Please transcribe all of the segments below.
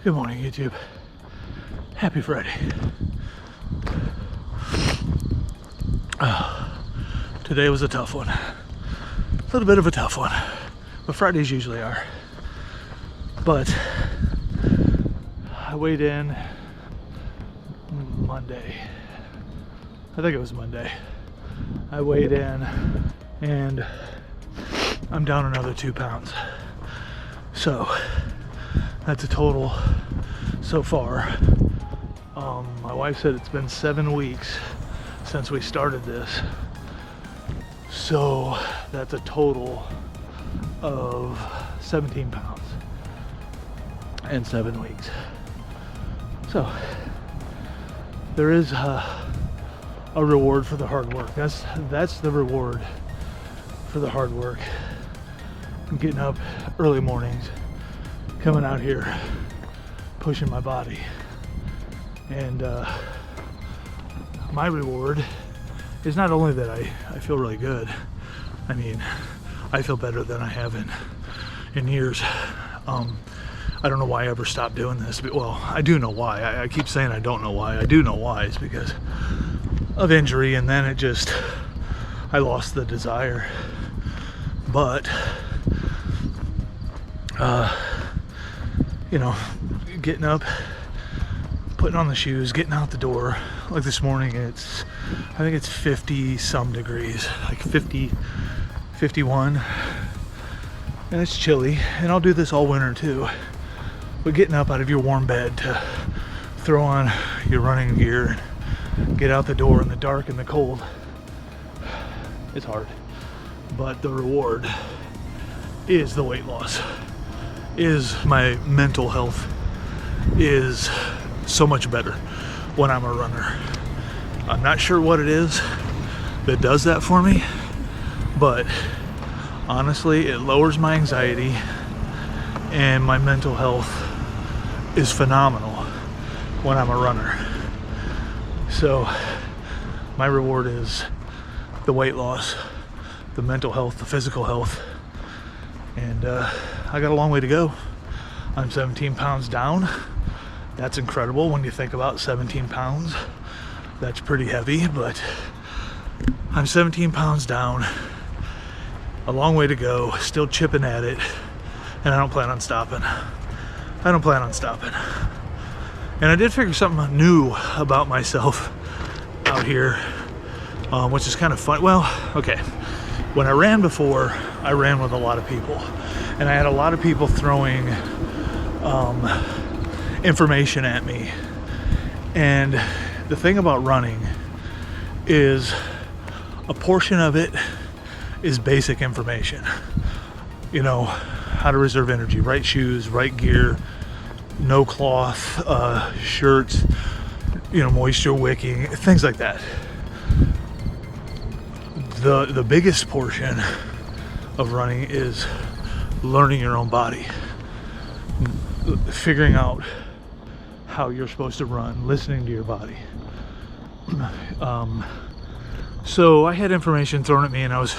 Good morning, YouTube. Happy Friday. Today was a tough one. A little bit of a tough one. But Fridays usually are. But I weighed in Monday. I think it was Monday. I weighed in and I'm down another 2 pounds. So that's a total so far. My wife said it's been 7 weeks since we started this. So that's a total of 17 pounds in 7 weeks. So there is a reward for the hard work. That's the reward for the hard work. I'm getting up early mornings, coming out here, pushing my body. And my reward is not only that I feel really good. I mean, I feel better than I have in years. I don't know why I ever stopped doing this, but well, I do know why. I keep saying I don't know why. I do know why. It's because of injury, and then I lost the desire. But you know, getting up, putting on the shoes, getting out the door. Like this morning, I think it's 50 some degrees, like 50, 51, and it's chilly. And I'll do this all winter too. But getting up out of your warm bed to throw on your running gear and get out the door in the dark and the cold, it's hard. But the reward is the weight loss, is my mental health is so much better when I'm a runner. I'm not sure what it is that does that for me, but honestly, it lowers my anxiety, and my mental health is phenomenal when I'm a runner. So my reward is the weight loss, the mental health, the physical health, and I got a long way to go. I'm 17 pounds down. That's incredible when you think about 17 pounds. That's pretty heavy, but I'm 17 pounds down. A long way to go, still chipping at it, and I don't plan on stopping. I don't plan on stopping. And I did figure something new about myself out here, which is kind of fun. Well, okay. When I ran before, I ran with a lot of people, and I had a lot of people throwing information at me. And the thing about running is a portion of it is basic information. You know, how to reserve energy, right shoes, right gear, no cloth shirts, you know, moisture wicking, things like that. The biggest portion of running is learning your own body, figuring out how you're supposed to run, listening to your body. So I had information thrown at me, and I was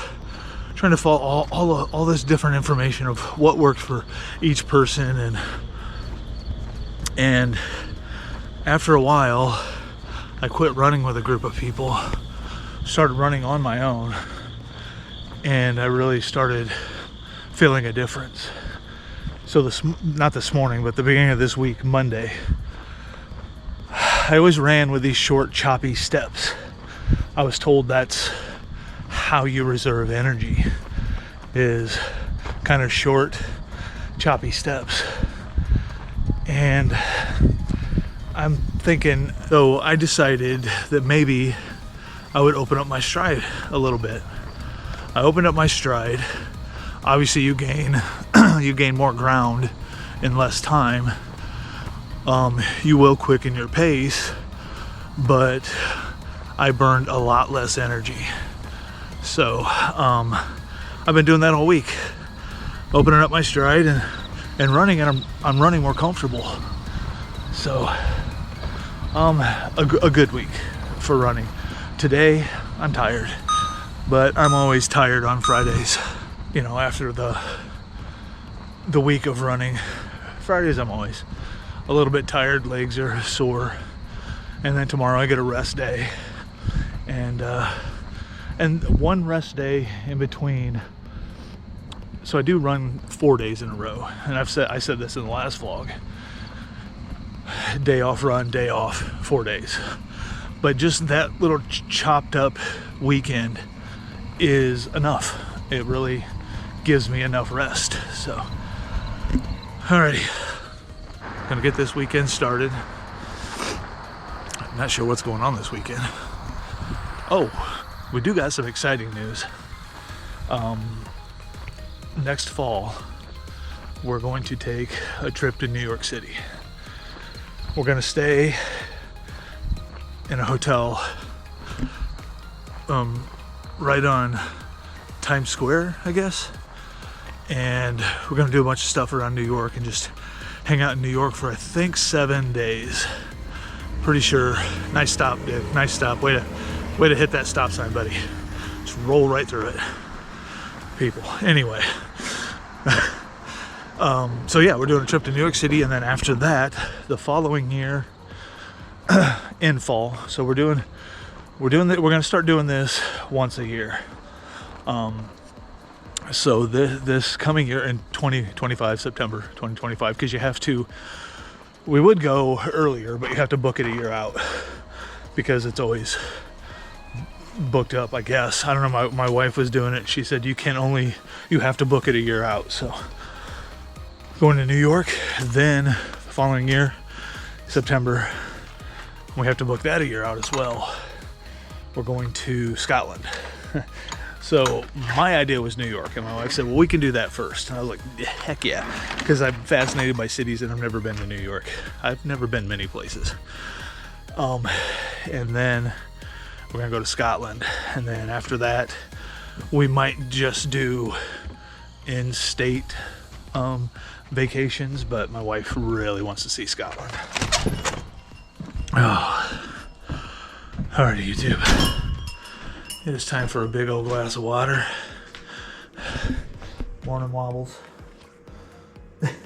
trying to follow all this different information of what worked for each person, and after a while I quit running with a group of people, started running on my own, and I really started feeling a difference. So not this morning, but the beginning of this week, Monday, I always ran with these short, choppy steps. I was told that's how you reserve energy, is kind of short, choppy steps. And I'm thinking, so I decided that maybe I would open up my stride a little bit. I opened up my stride. Obviously you gain more ground in less time. You will quicken your pace, but I burned a lot less energy. So I've been doing that all week, opening up my stride and running, and I'm running more comfortable. So a good week for running. Today I'm tired, but I'm always tired on Fridays. You know, after the week of running, Fridays I'm always a little bit tired, legs are sore. And then tomorrow I get a rest day. And one rest day in between. So I do run 4 days in a row. And I said this in the last vlog. Day off run, day off, 4 days. But just that little chopped up weekend is enough. It really gives me enough rest. So, alrighty, gonna get this weekend started. I'm not sure what's going on this weekend. Oh, we do got some exciting news. Next fall, we're going to take a trip to New York City. We're gonna stay in a hotel right on Times Square, I guess. And we're gonna do a bunch of stuff around New York and just hang out in New York for I think 7 days. Pretty sure. Nice stop, dude. Nice stop. Way to hit that stop sign, buddy. Just roll right through it. People. Anyway. So yeah, we're doing a trip to New York City, and then after that, the following year, in fall. So we're gonna start doing this once a year. So this coming year in 2025, September 2025, because you have to. We would go earlier, but you have to book it a year out because it's always booked up, I guess. I don't know. My wife was doing it. She said you have to book it a year out. So going to New York, then the following year, September, we have to book that a year out as well. We're going to Scotland. So my idea was New York, and my wife said, well, we can do that first. And I was like, heck yeah, because I'm fascinated by cities and I've never been to New York. I've never been many places. And then we're gonna go to Scotland, and then after that we might just do in-state vacations, but my wife really wants to see Scotland. Oh, alright, YouTube. It is time for a big old glass of water. Morning wobbles.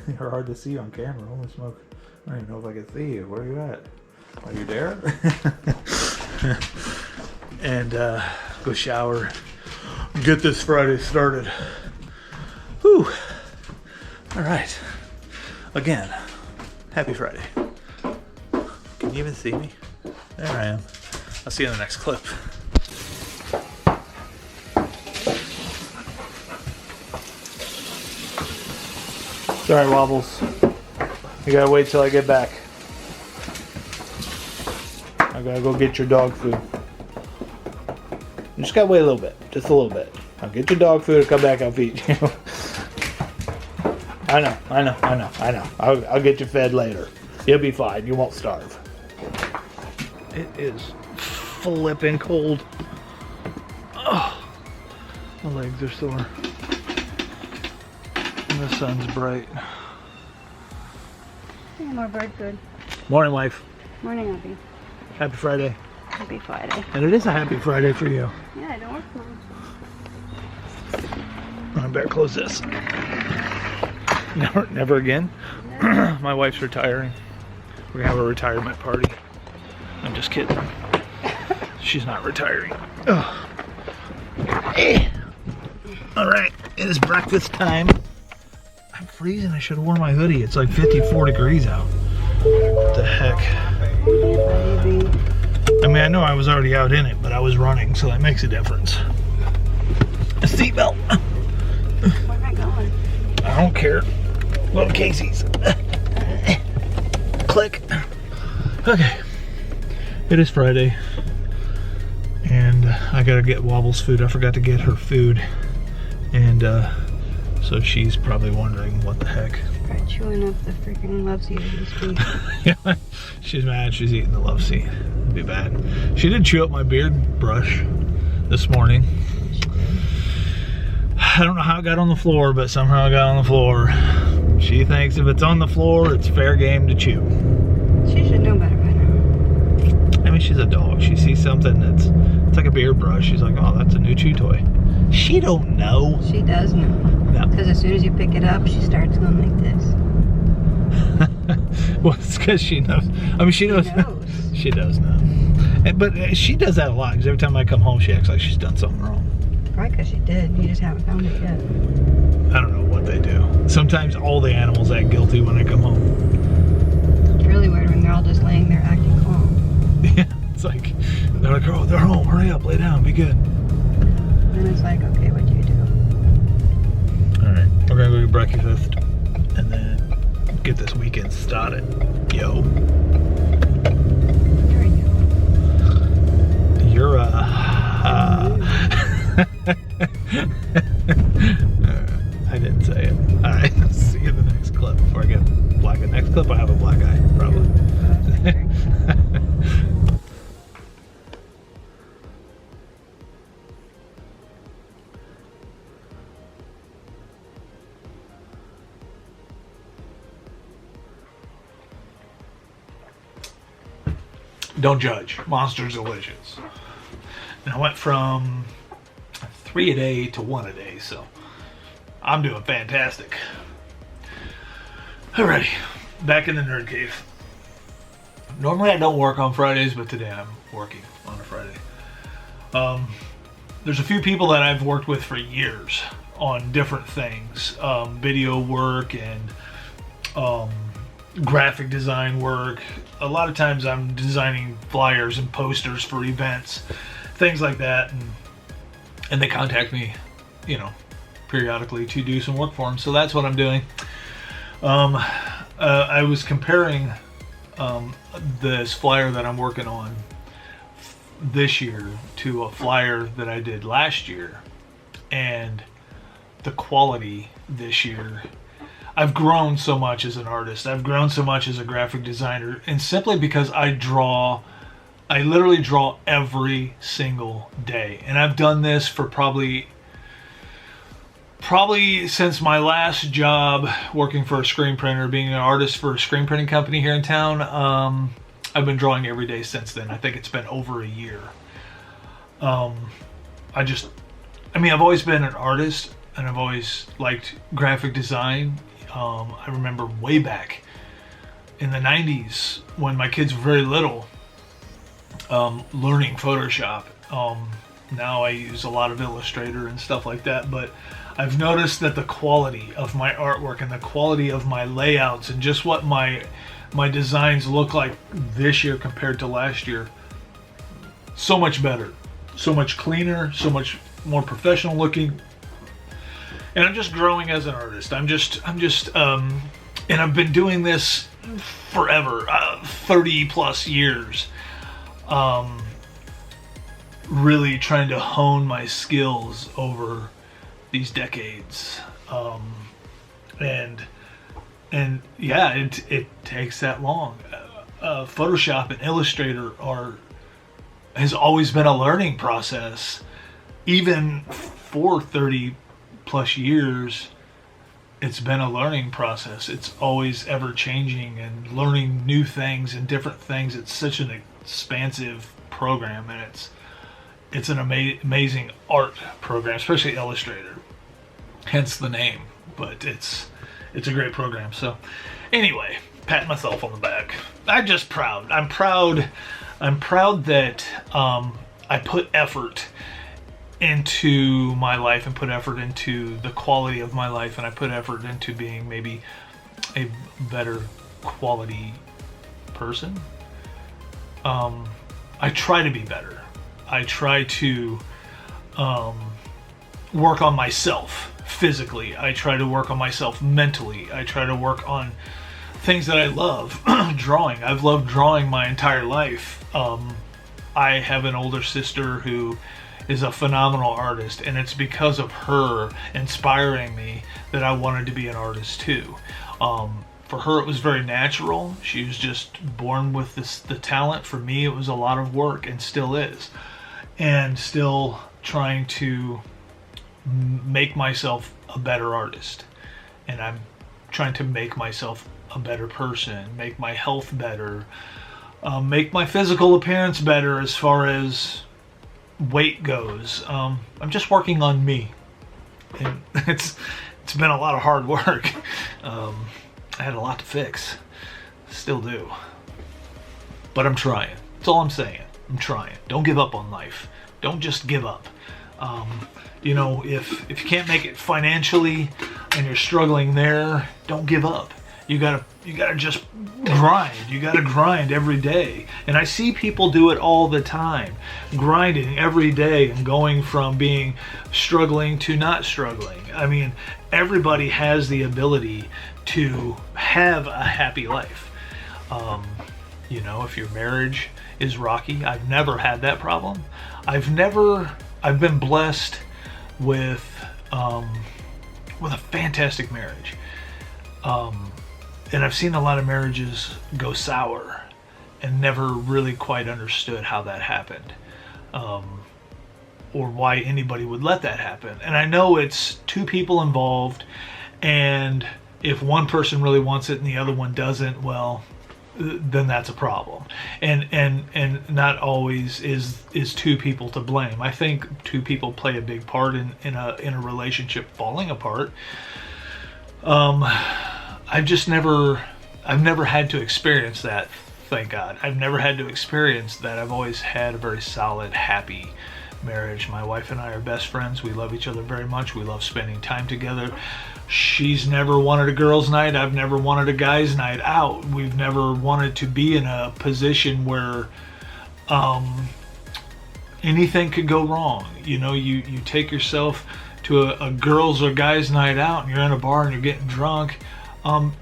You're hard to see on camera. Holy smoke. I don't even know if I can see you. Where are you at? Are you there? And go shower. Get this Friday started. Whew. Alright. Again, happy Friday. Can you even see me? There I am. I'll see you in the next clip. Sorry, Wobbles. You gotta wait till I get back. I gotta go get your dog food. You just gotta wait a little bit. Just a little bit. I'll get your dog food and come back, I'll feed you. I know. I'll get you fed later. You'll be fine. You won't starve. It is flipping cold. Oh, my legs are sore. And the sun's bright. Yeah, more bird food. Morning, wife. Morning, Abby. Happy Friday. Happy Friday. And it is a happy Friday for you. Yeah, I don't work tomorrow. I better close this. Never again. No. My wife's retiring. We're gonna have a retirement party. I'm just kidding. She's not retiring. Oh. All right, it is breakfast time. I'm freezing. I should have worn my hoodie. It's like 54 degrees out. What the heck? I mean, I know I was already out in it, but I was running, so that makes a difference. A seatbelt. Where am I going? I don't care. Little Casey's. Click. Okay. It is Friday, and I gotta get Wobble's food. I forgot to get her food, and so she's probably wondering what the heck. Start chewing up the freaking love seat of this beef. Yeah, she's mad. She's eating the love seat. It'd be bad. She did chew up my beard brush this morning. I don't know how it got on the floor, but somehow it got on the floor. She thinks if it's on the floor, it's fair game to chew. She should know better by now. I mean, she's a dog. She sees something that's it's like a beard brush. She's like, oh, that's a new chew toy. She don't know. She does know. No. Because as soon as you pick it up, she starts going like this. Well, it's because she knows. I mean, she knows. She does know. But she does that a lot, because every time I come home, she acts like she's done something wrong. Probably because she did. You just haven't found it yet. I don't know what they do. Sometimes all the animals act guilty when I come home. It's really weird when they're all just laying there acting calm. Yeah, it's like, they're like, oh, they're home. Hurry up, lay down, be good. And then it's like, okay, what do you do? Alright, we're going to go get breakfast and then get this weekend started. Yo. There you go. You're I didn't say it. Alright, see you in the next clip. Before I get black. The next clip I have a black eye, probably. Don't judge. Monster's delicious. And I went from 3 a day to 1 a day, so I'm doing fantastic. Alrighty, back in the nerd cave. Normally I don't work on Fridays, but today I'm working on a Friday. There's a few people that I've worked with for years on different things, video work and graphic design work. A lot of times I'm designing flyers and posters for events, things like that, and they contact me, you know, periodically to do some work for them. So that's what I'm doing. I was comparing this flyer that I'm working on this year to a flyer that I did last year, and the quality this year. I've grown so much as an artist. I've grown so much as a graphic designer, and simply because I literally draw every single day. And I've done this for probably since my last job working for a screen printer, being an artist for a screen printing company here in town. I've been drawing every day since then. I think it's been over a year. I've always been an artist, and I've always liked graphic design. I remember way back in the 90s when my kids were very little, learning Photoshop. Now I use a lot of Illustrator and stuff like that, but I've noticed that the quality of my artwork and the quality of my layouts and just what my designs look like this year compared to last year, so much better, so much cleaner, so much more professional looking. And I'm just growing as an artist. And I've been doing this forever, 30 plus years. Really trying to hone my skills over these decades. And yeah, it takes that long. Photoshop and Illustrator has always been a learning process. Even for 30 plus years, it's been a learning process. It's always ever changing and learning new things and different things. It's such an expansive program, and it's an amazing art program, especially Illustrator, hence the name. But it's a great program. So anyway, patting myself on the back. I'm just proud. I'm proud that I put effort into my life and put effort into the quality of my life, and I put effort into being maybe a better quality person. I try to be better. I try to work on myself physically. I try to work on myself mentally. I try to work on things that I love. Drawing. I've loved drawing my entire life. I have an older sister who is a phenomenal artist, and it's because of her inspiring me that I wanted to be an artist too. For her it was very natural. She was just born with the talent. For me it was a lot of work, and still is, and still trying to make myself a better artist. And I'm trying to make myself a better person, make my health better, make my physical appearance better as far as weight goes. I'm just working on me, and it's been a lot of hard work. I had a lot to fix, Still do. But I'm trying. That's all I'm saying. I'm trying. Don't give up on life. Don't just give up. You know, if you can't make it financially and you're struggling there, don't give up. You gotta just grind. You gotta grind every day. And I see people do it all the time, grinding every day and going from being struggling to not struggling. I mean, everybody has the ability to have a happy life. You know, if your marriage is rocky, I've never had that problem. I've been blessed with a fantastic marriage. And I've seen a lot of marriages go sour and never really quite understood how that happened, or why anybody would let that happen. And I know it's two people involved, and if one person really wants it and the other one doesn't, well, then that's a problem. And not always is two people to blame. I think two people play a big part in a relationship falling apart. I've never had to experience that, thank God. I've never had to experience that. I've always had a very solid, happy marriage. My wife and I are best friends. We love each other very much. We love spending time together. She's never wanted a girls' night. I've never wanted a guys' night out. We've never wanted to be in a position where anything could go wrong. You know, you take yourself to a girls' or guys' night out and you're in a bar and you're getting drunk.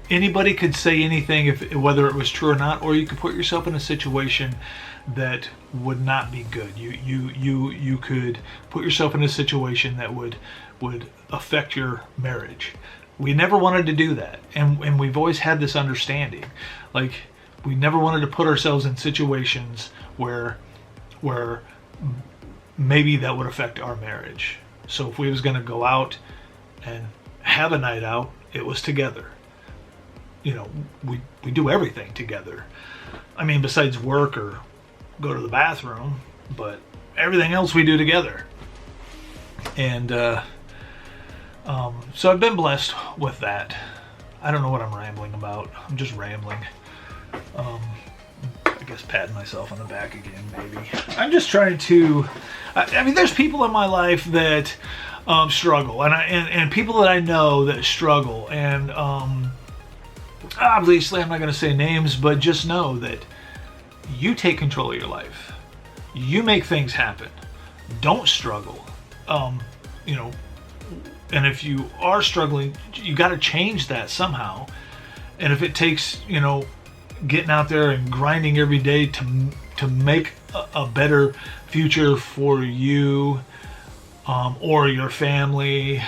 Anybody could say anything, whether it was true or not, or you could put yourself in a situation that would not be good. You could put yourself in a situation that would affect your marriage. We never wanted to do that, and we've always had this understanding. Like, we never wanted to put ourselves in situations where maybe that would affect our marriage. So if we was going to go out and have a night out, it was together. You know, we do everything together. I mean, besides work or go to the bathroom, but everything else we do together. And so I've been blessed with that. I don't know what I'm rambling about. I'm just rambling. I guess patting myself on the back again, maybe. I'm just trying to. I mean, there's people in my life that struggle, and people that I know that struggle, and obviously I'm not going to say names, but just know that you take control of your life. You make things happen. Don't struggle. You know, and if you are struggling, you got to change that somehow. And if it takes, you know, getting out there and grinding every day to make a better future for you or your family,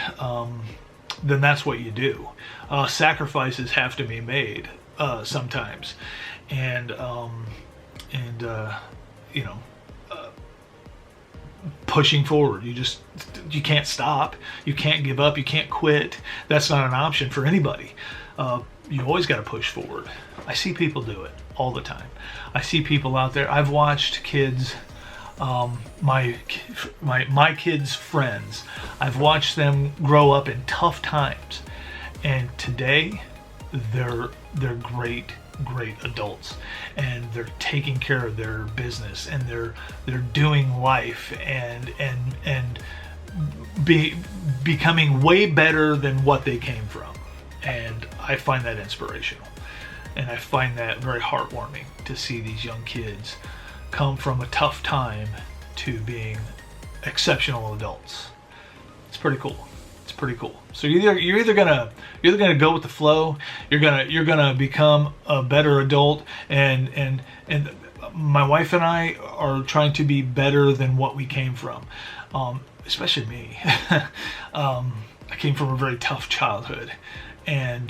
then that's what you do. Sacrifices have to be made sometimes, and you know, pushing forward. You can't stop. You can't give up. You can't quit. That's not an option for anybody. You always got to push forward. I see people do it all the time. I see people out there. I've watched kids, my kids' friends. I've watched them grow up in tough times, and today they're great adults, and they're taking care of their business, and they're doing life and becoming way better than what they came from. And I find that inspirational, and I find that very heartwarming to see these young kids come from a tough time to being exceptional adults. It's pretty cool. It's pretty cool. So you're either gonna go with the flow. You're gonna become a better adult, and my wife and I are trying to be better than what we came from. Especially me. I came from a very tough childhood, and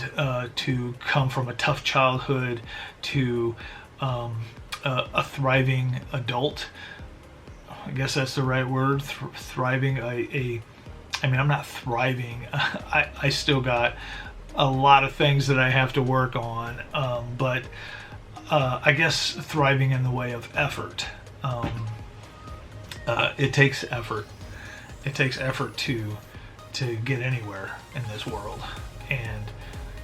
to come from a tough childhood to a thriving adult. I guess that's the right word. Thriving. I mean, I'm not thriving. I still got a lot of things that I have to work on, but I guess thriving in the way of effort. It takes effort. It takes effort to get anywhere in this world, and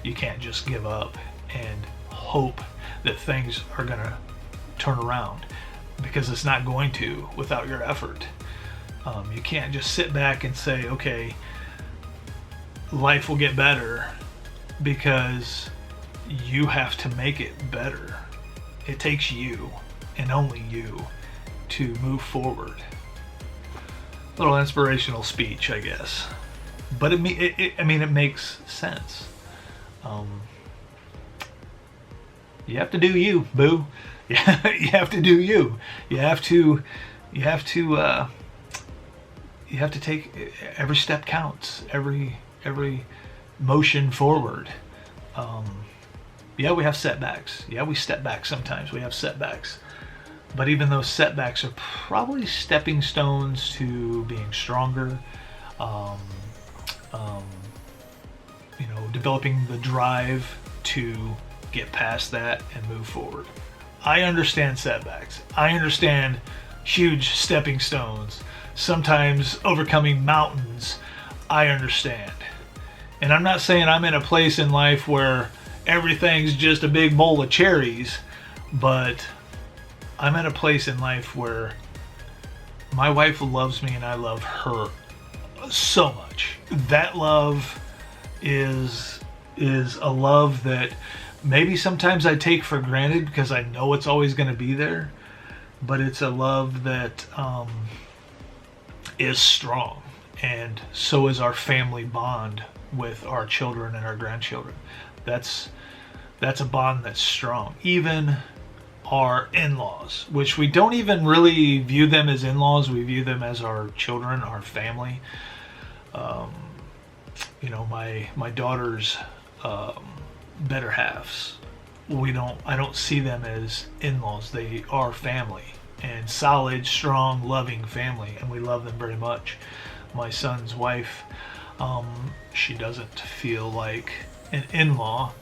you can't just give up and hope that things are gonna turn around, because it's not going to without your effort. You can't just sit back and say, okay, life will get better, because you have to make it better. It takes you, and only you, to move forward. Little inspirational speech, I guess, but I mean, it makes sense. You have to do you, boo. Yeah, you have to do you. You have to take every step counts. Every motion forward. Yeah, we have setbacks. Yeah, we step back sometimes. We have setbacks. But even those setbacks are probably stepping stones to being stronger. You know, developing the drive to get past that and move forward. I understand setbacks. I understand huge stepping stones. Sometimes overcoming mountains. I understand. And I'm not saying I'm in a place in life where everything's just a big bowl of cherries, but I'm at a place in life where my wife loves me and I love her so much. That love is a love that maybe sometimes I take for granted because I know it's always going to be there, but it's a love that is strong, and so is our family bond with our children and our grandchildren. That's a bond that's strong. Even our in-laws, which we don't even really view them as in-laws, we view them as our children, our family. You know, my daughter's better halves. I don't see them as in-laws. They are family, and solid, strong, loving family, and we love them very much. My son's wife, she doesn't feel like an in-law,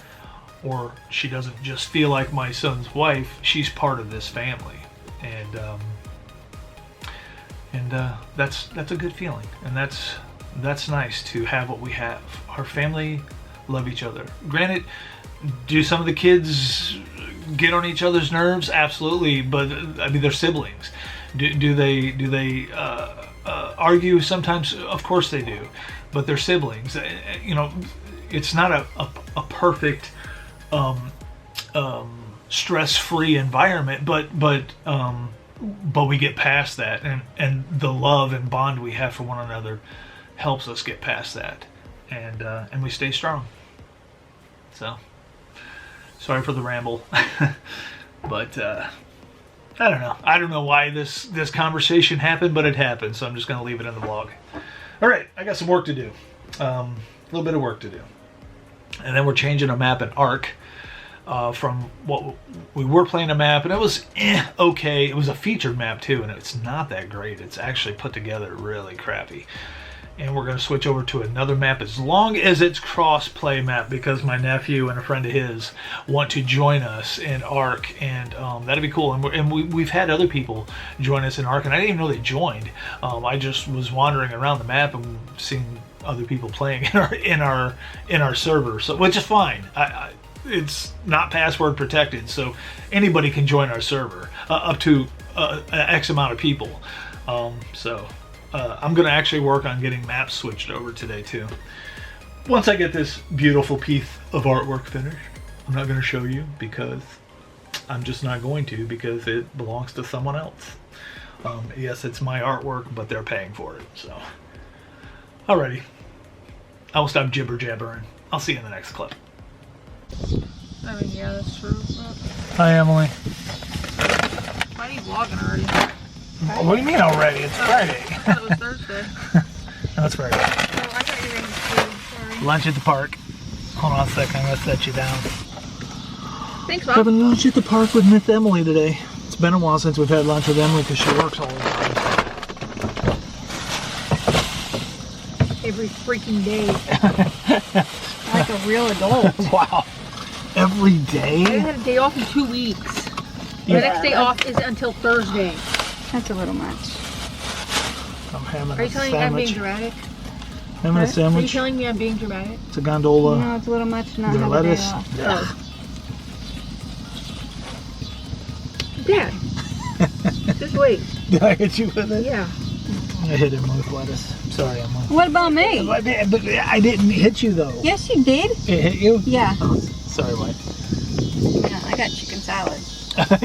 or she doesn't just feel like my son's wife. She's part of this family, and that's a good feeling, and that's nice to have what we have. Our family love each other. Granted, do some of the kids get on each other's nerves? Absolutely, but I mean, they're siblings. Do they argue sometimes? Of course they do, but they're siblings. You know, it's not a perfect stress-free environment, but we get past that, and the love and bond we have for one another helps us get past that, and we stay strong. So, sorry for the ramble, but I don't know. I don't know why this conversation happened, but it happened, so I'm just going to leave it in the vlog. All right, I got some work to do. A little bit of work to do. And then we're changing a map in Arc from what we were playing a map, and it was okay. It was a featured map too, and it's not that great. It's actually put together really crappy. And we're going to switch over to another map as long as it's cross-play map, because my nephew and a friend of his want to join us in Arc, and that'd be cool. And we've had other people join us in Arc, and I didn't even know they joined. I just was wandering around the map and seeing other people playing in our server, so which is fine. It's not password protected, so anybody can join our server, up to X amount of people. I'm going to actually work on getting maps switched over today too. Once I get this beautiful piece of artwork finished. I'm not going to show you because I'm just not going to, because it belongs to someone else. Yes, it's my artwork, but they're paying for it. So, alrighty. I will stop jibber jabbering. I'll see you in the next clip. I mean, yeah, that's true. Hi, Emily. Why are you vlogging already? What do you mean already? It's Friday. I thought it was Thursday. No, it's Friday. Oh, I thought you were in food. Sorry. Lunch at the park. Hold on a second, I'm going to set you down. Thanks, Bob. Having lunch at the park with Miss Emily today. It's been a while since we've had lunch with Emily because she works all the time. Every freaking day. Like a real adult. Wow. Every day? I had a day off in 2 weeks. The next day off is until Thursday. That's a little much. I'm having Are you telling me I'm being dramatic? Having a sandwich. Are you telling me I'm being dramatic? It's a gondola. No, it's a little much not Is there have lettuce? a day off. Yeah. Dad. Just wait. Did I hit you with it? Yeah. I hit him with lettuce. Sorry, Emily. What about me? But I didn't hit you though. Yes, you did. It hit you? Yeah. Oh, sorry, wife. Yeah, I got chicken salad.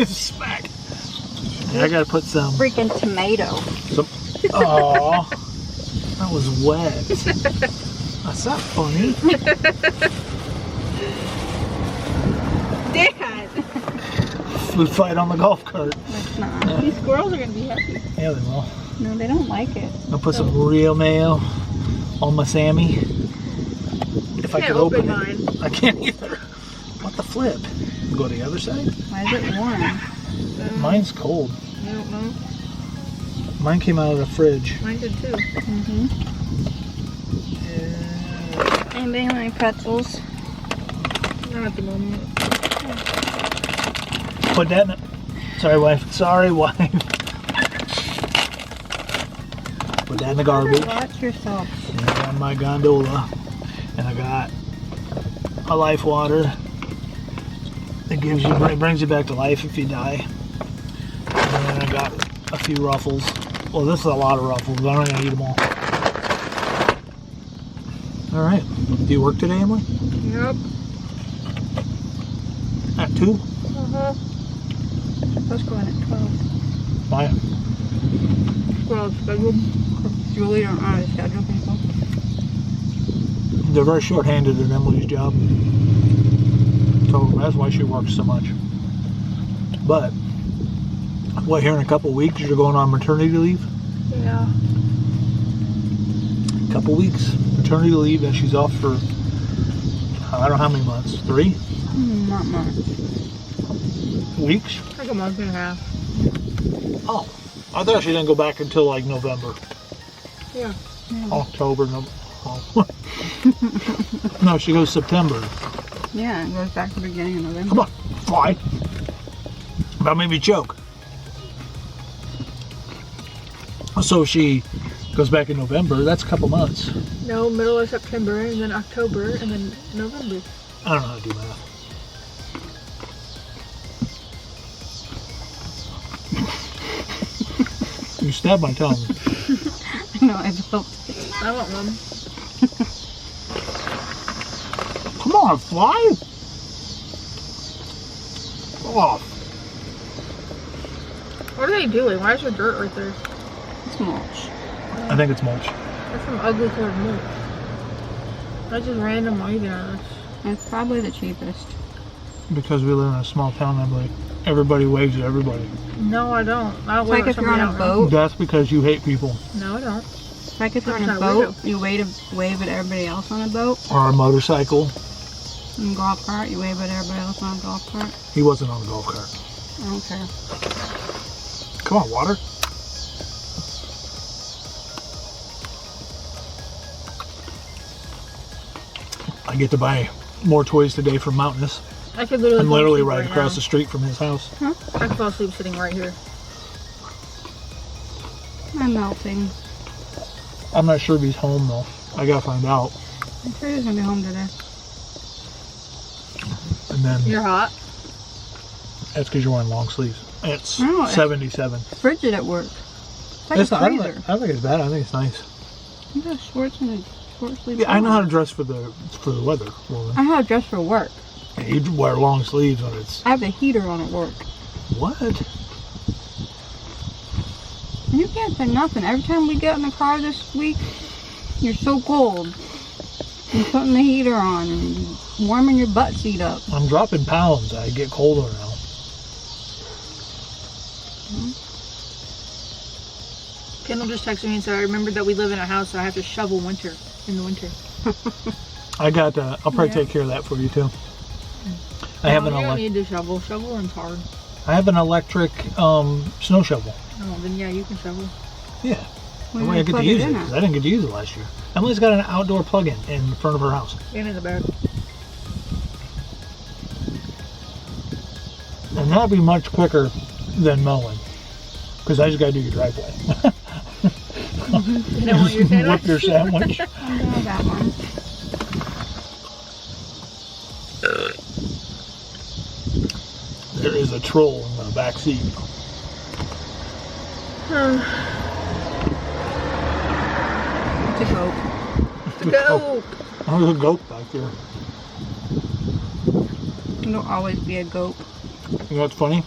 Smack. I gotta put some. Freaking tomato. Oh, that was wet. That's not funny. Dad. Food fight on the golf cart. It's not. These squirrels are gonna be happy. Yeah, they will. No, they don't like it. I'll put some real mayo on my Sammy. If I could open mine. it. I can't either. What the flip? Go to the other side? Why is it warm? Mine's cold. I don't know. Mine came out of the fridge. Mine did too. Mm-hmm. Anybody want any pretzels? Not at the moment. Put that in it. Sorry, wife. Sorry, wife. Put that in the garbage. Watch yourself. And I got my gondola. And I got a life water. It brings you back to life if you die. And then I got a few ruffles. Well, this is a lot of ruffles, but I'm not gonna eat them all. All right. Do you work today, Emily? Yep. At 2? Uh-huh. Let's go in at 12. Why? Well, scheduled. Julie don't know how to schedule people. They're very short-handed at Emily's job. So that's why she works so much. But, what, here in a couple weeks you're going on maternity leave? Yeah. Couple weeks maternity leave, and she's off for I don't know how many months. 3 Not much. weeks. Like a month and a half. Oh, I thought she didn't go back until like November, Yeah. October. No, she goes September. Yeah, it goes back to the beginning of November. Come on, fly. About made me choke. So she goes back in November. That's a couple months. No, middle of September, and then October, and then November. I don't know how to do math. You stabbed my tongue. No, I don't. I want one. Come on, fly. Oh, What are they doing? Why is there dirt right there? It's mulch. I think it's mulch. That's some ugly colored mulch. That's just random white ass. It's probably the cheapest. Because we live in a small town, Emily. Everybody waves at everybody. No, I don't. I don't It's like wave if at you're on somebody a else. boat. That's because you hate people. No, I don't. It's like if you're on a That's not boat, weirdo. you wave at everybody else on a boat. Or a motorcycle. In a golf cart, you wave at everybody else on a golf cart. He wasn't on a golf cart. I don't care. Come on, water. I get to buy more toys today from Mountainous. I could literally. I'm fall literally asleep right across now. the street from his house. I could fall asleep sitting right here. I'm melting. I'm not sure if he's home though. I gotta find out. I'm sure he's gonna be home today. And then You're hot. that's because you're wearing long sleeves. It's No, it's 77. frigid at work. It's like It's a not, I don't freezer. think it's bad. I think it's nice. You got shorts and a short sleeve. Yeah, I know how to dress for the weather. Woman. I know how to dress for work. Yeah, you wear long sleeves when it's I have the heater on at work. what? You can't say nothing. Every time we get in the car this week, you're so cold. You're putting the heater on and warming your butt seat up. I'm dropping pounds. I get colder now. Kendall just texted me and said, I remembered that we live in a house, so I have to shovel in the winter. I got. I'll probably take care of that for you too. I have No, an you don't need to shovel. Shoveling's hard. I have an electric snow shovel. Oh, then yeah, you can shovel. Yeah. When That way I you get to plug use it it in 'cause I didn't get to use it last year. Emily's got an outdoor plug-in in front of her house. And in the back. And that'd be much quicker than mowing. Because I just got to do your driveway. You don't want your sandwich? Whip your sandwich. I'm gonna have that one. There is the troll in the back seat. It's a goat. The goat. There's a goat back there. There'll always be a goat. You know what's funny?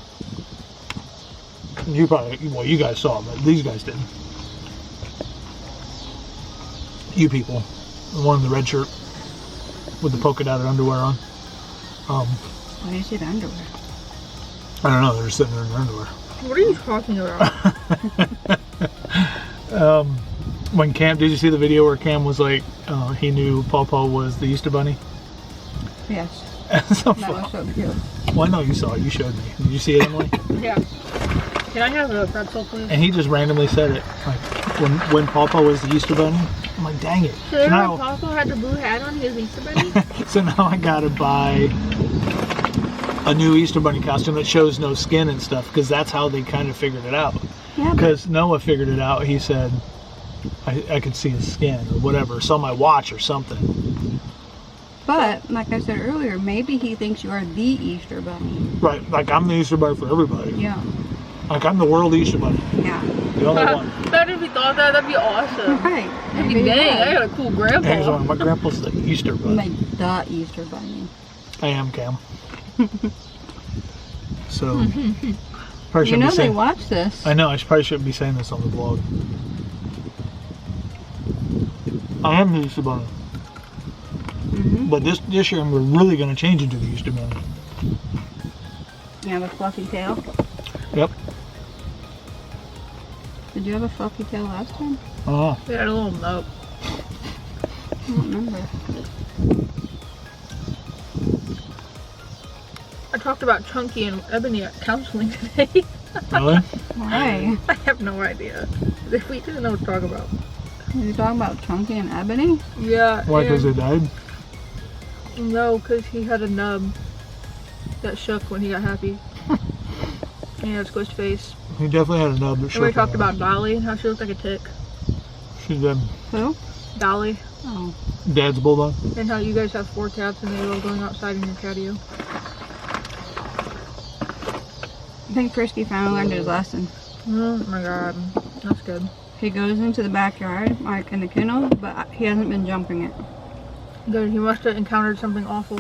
You probably, well, you guys saw it, but these guys didn't. You people, the one in the red shirt with the polka dotted underwear on. Why is it underwear? I don't know. They're just sitting there in their underwear. What are you talking about? When Cam, did you see the video where Cam was like, he knew Paw Paw was the Easter Bunny? Yes. So That was so cute. well, I know you saw it. You showed me. Did you see it, Emily? Yeah. Can I have a pretzel, please? And he just randomly said it. Like, when Paw Paw was the Easter Bunny, I'm like, dang it. So when Papa had the blue hat on, he was Easter Bunny? So now I gotta buy a new Easter Bunny costume that shows no skin and stuff, because that's how they kind of figured it out. Yeah, Because Noah figured it out. He said, I could see his skin or whatever. Saw my watch or something. but like I said earlier, maybe he thinks you are the Easter Bunny. Right, like I'm the Easter Bunny for everybody. Yeah. Like I'm the world Easter Bunny. Yeah. The only one. That if he thought that, that'd be awesome. Right. That'd be Maybe dang, I he got a cool grandpa. Hangs on. My grandpa's the Easter was. Bunny. Like the Easter Bunny. I am, Cam. So, probably You shouldn't know be they saying. watch this. I know. I probably shouldn't be saying this on the vlog. I am the Easter Bunny, but this year I'm really going to change into the Easter Bunny. You have a fluffy tail. Yep. Did you have a fluffy tail last time? Oh. We had a little note. I don't remember. I talked about Chunky and Ebony at counseling today. Really? Why? I have no idea. We didn't know what to talk about. Are you talking about Chunky and Ebony? Yeah. Why? Because they died? No, because he had a nub that shook when he got happy. And he had a squished face. He definitely had a nub that And we shook. talked about Dolly and how she looked like a tick. She's dead. Who? Dolly. Oh. Dad's bulldog. And how you guys have 4 cats and they're all going outside in your patio. I think Frisky finally learned his lesson. Oh my god. That's good. He goes into the backyard, like in the kennel, but he hasn't been jumping it. Good. He must have encountered something awful.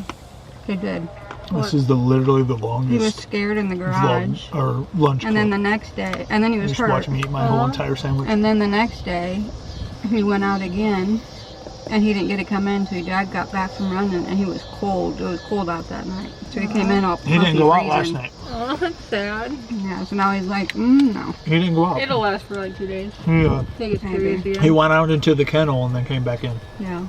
He did. This is literally the He was longest scared in the vlog garage. or lunch And then the clip. next day, and then he was Just hurt. watch me eat my whole entire sandwich. And then the next day, he went out again, and he didn't get to come in till Dad got back from running, and he was cold. It was cold out that night. So he came in all He didn't puffy, go out last freezing. night. Oh, that's sad. Yeah, so now he's like, no. He didn't go out. It'll last for like 2 days. He, I think it's Maybe. curious again. he went out into the kennel and then came back in. Yeah.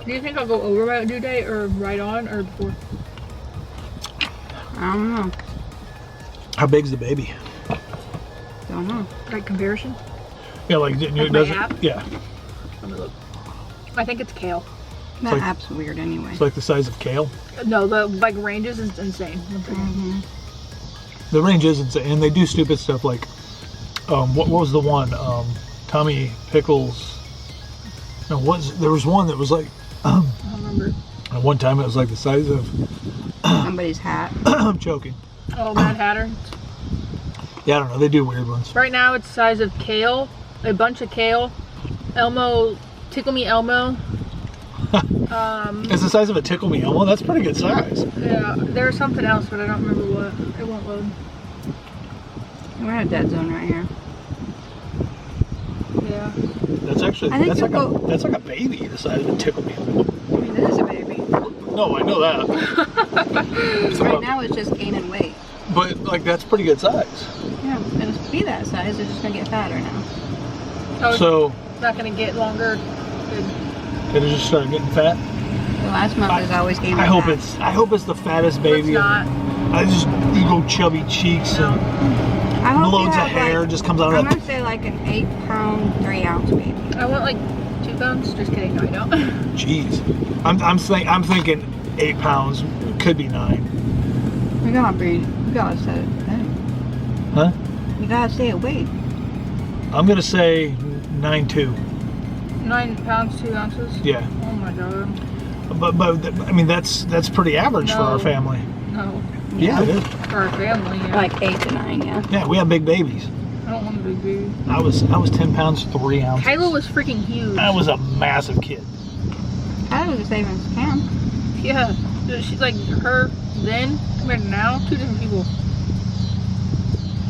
Do you think I'll go over my due date or right on or before? I don't know. How big's the baby? Don't know. Like comparison? Yeah, like, my does app? it? Yeah, Let me look. I think it's kale. That like- app's weird anyway. it's like the size of kale. No, the like ranges is insane. Mm-hmm. The range is insane, and they do stupid stuff like, what was the one? Tommy Pickles. No, there was one that was like, I don't remember. at one time it was like the size of. Somebody's hat. I'm choking. Oh, Mad Hatter. Yeah, I don't know. They do weird ones. Right now it's the size of kale, a bunch of kale, Elmo, Tickle Me Elmo. It's the size of a Tickle Me Elmo. That's pretty good size. Yeah, there's something else, but I don't remember what. It won't load. We're in a dead zone right here. Yeah. That's actually I think that's like you'll that's like a baby the size of a Tickle Me Elmo. I mean, this is a baby. No, I know that. Right now it's just gaining weight. But like that's pretty good size. Yeah, it'll be that size. It's just gonna get fatter now. Oh, it's So not gonna get longer. it'll just start getting fat. The last month is always gaining I hope fat. I hope it's the fattest It's baby. not. You go chubby cheeks No. I hope and loads you of have, hair like, just comes out I'm of gonna say like an 8-pound, 3-ounce baby. I want like 2 pounds. Just kidding. No, I don't. Jeez. I'm thinking 8 pounds, could be 9. You gotta set it. Huh? You gotta stay at weight. I'm gonna say 9.2. 9 pounds, 2 ounces. Yeah. Oh my god. But I mean that's pretty average for our No. family. No. Yeah, it is. For our family, yeah. Like 8 to 9, yeah. Yeah, we have big babies. I don't want a big baby. I was 10 pounds 3 ounces. Kyla was freaking huge. I was a massive kid. I was the same as Cam. Yeah. She's like her then compared to now, 2 different people.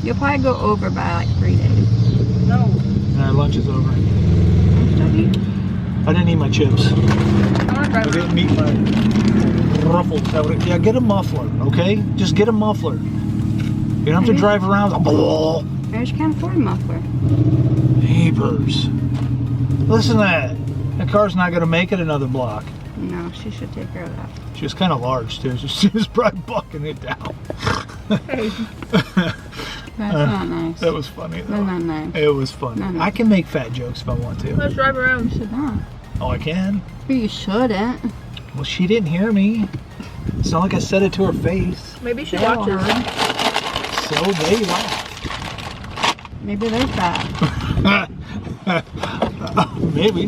You'll probably go over by like 3 days. No. Our lunch is over. I'm still eating. I didn't eat my chips. I want to I drive didn't eat my ruffles. Yeah, get a muffler, okay? Just get a muffler. You don't have to drive around. I just can't afford a muffler. Heapers. Listen to that. The car's not going to make it another block. No, she should take care of that. She was kind of large, too. She was probably bucking it down. Hey. That's not nice. That was funny, though. That's not nice. It was funny. No, no. I can make fat jokes if I want to. Let's drive around. You should not. Oh, I can? But you shouldn't. Well, she didn't hear me. It's not like I said it to her face. Maybe she They all watches. heard. So they laughed. Maybe they're fat. Maybe.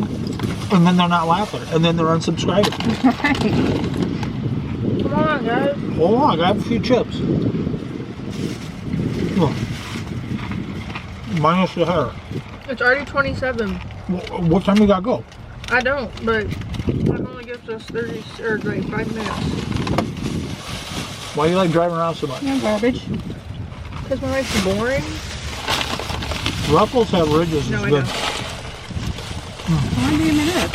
And then they're not laughing. And then they're unsubscribing. Come on, guys. Hold on, I have a few chips. Look. Minus the hair. It's already 27. What time you gotta go? I don't, but that only gives us 30 or like 5 minutes. Why do you like driving around so much? No garbage. Because my life's boring. Ruffles have ridges. No, It's I good. don't. Why do you mean it?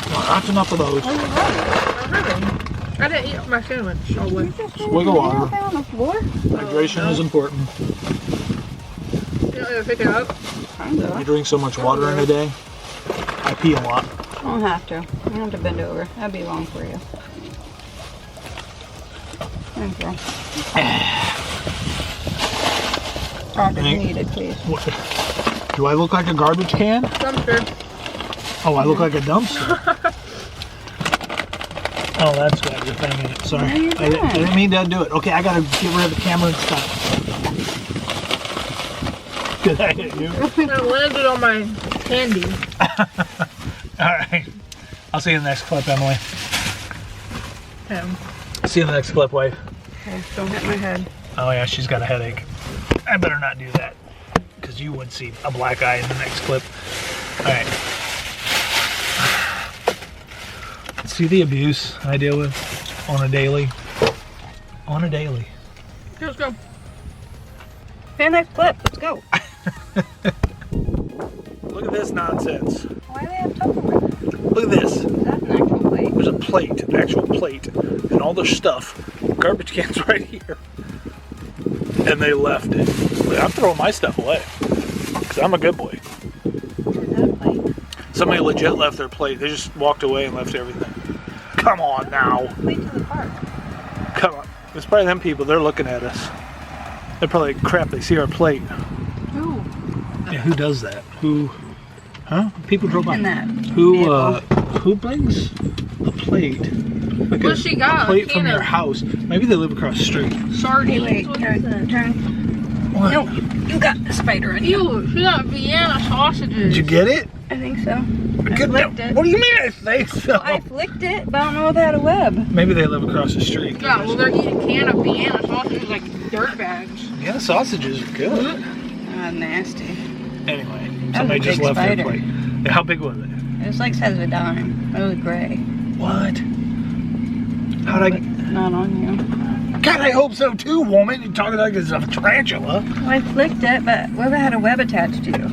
Well, that's enough of those. Oh, you're right. I'm having. I didn't eat my sandwich all the way. Swig of water. On the floor? Hydration is important. You don't need to pick it up. Kinda. I drink so much water in a day. I pee a lot. I don't have to. You don't have to bend over. That'd be long for you. Thank you. Product needed, please. What? Do I look like a garbage can? Dumpster. Oh, I look like a dumpster. Oh, that's got your thing in it. Sorry. No, you're I good. didn't mean to do it. Okay, I gotta get rid of the camera and stop. Did I hit you? I landed on my candy. Alright. I'll see you in the next clip, Emily. See you in the next clip, wife. Okay, don't hit my head. Oh yeah, she's got a headache. I better not do that, because you would see a black eye in the next clip. Alright. See the abuse I deal with on a daily? On a daily. Okay, let's go. Okay, next clip. Let's go. Look at this nonsense. Why do they have Tupperware? Look at this. Is that an actual plate? There's a plate, an actual plate, and all their stuff. Garbage cans right here. And they left it. But I'm throwing my stuff away, because I'm a good boy. Is that a plate? Somebody legit left their plate. They just walked away and left everything. Come on now. Plate to the park. Come on. It's probably them people. They're looking at us. They're probably like, crap, they see our plate. Who? Yeah, who does that? Who? Huh? People drove by. In that Who brings a plate? Like What she got? a plate A from can their of- house. Maybe they live across the street. Sardines. Wait, What is that? turn. What? No, you got the spider in you. Ew, she got Vienna sausages. Did you get it? I think so. Good. flicked it. What do you mean I think so? I flicked it, but I don't know if it had a web. Maybe they live across the street. Yeah, well, they're eating a can of Vienna sausages like dirt bags. Yeah, sausages are good. Nasty. Anyway, That somebody was a just big left spider. their plate. Yeah, how big was it? It was like size of a dime. It was gray. What? How'd I? But not on you. God, I hope so too, woman. You're talking like it's a tarantula. Well, I flicked it, but what if it had a web attached to you?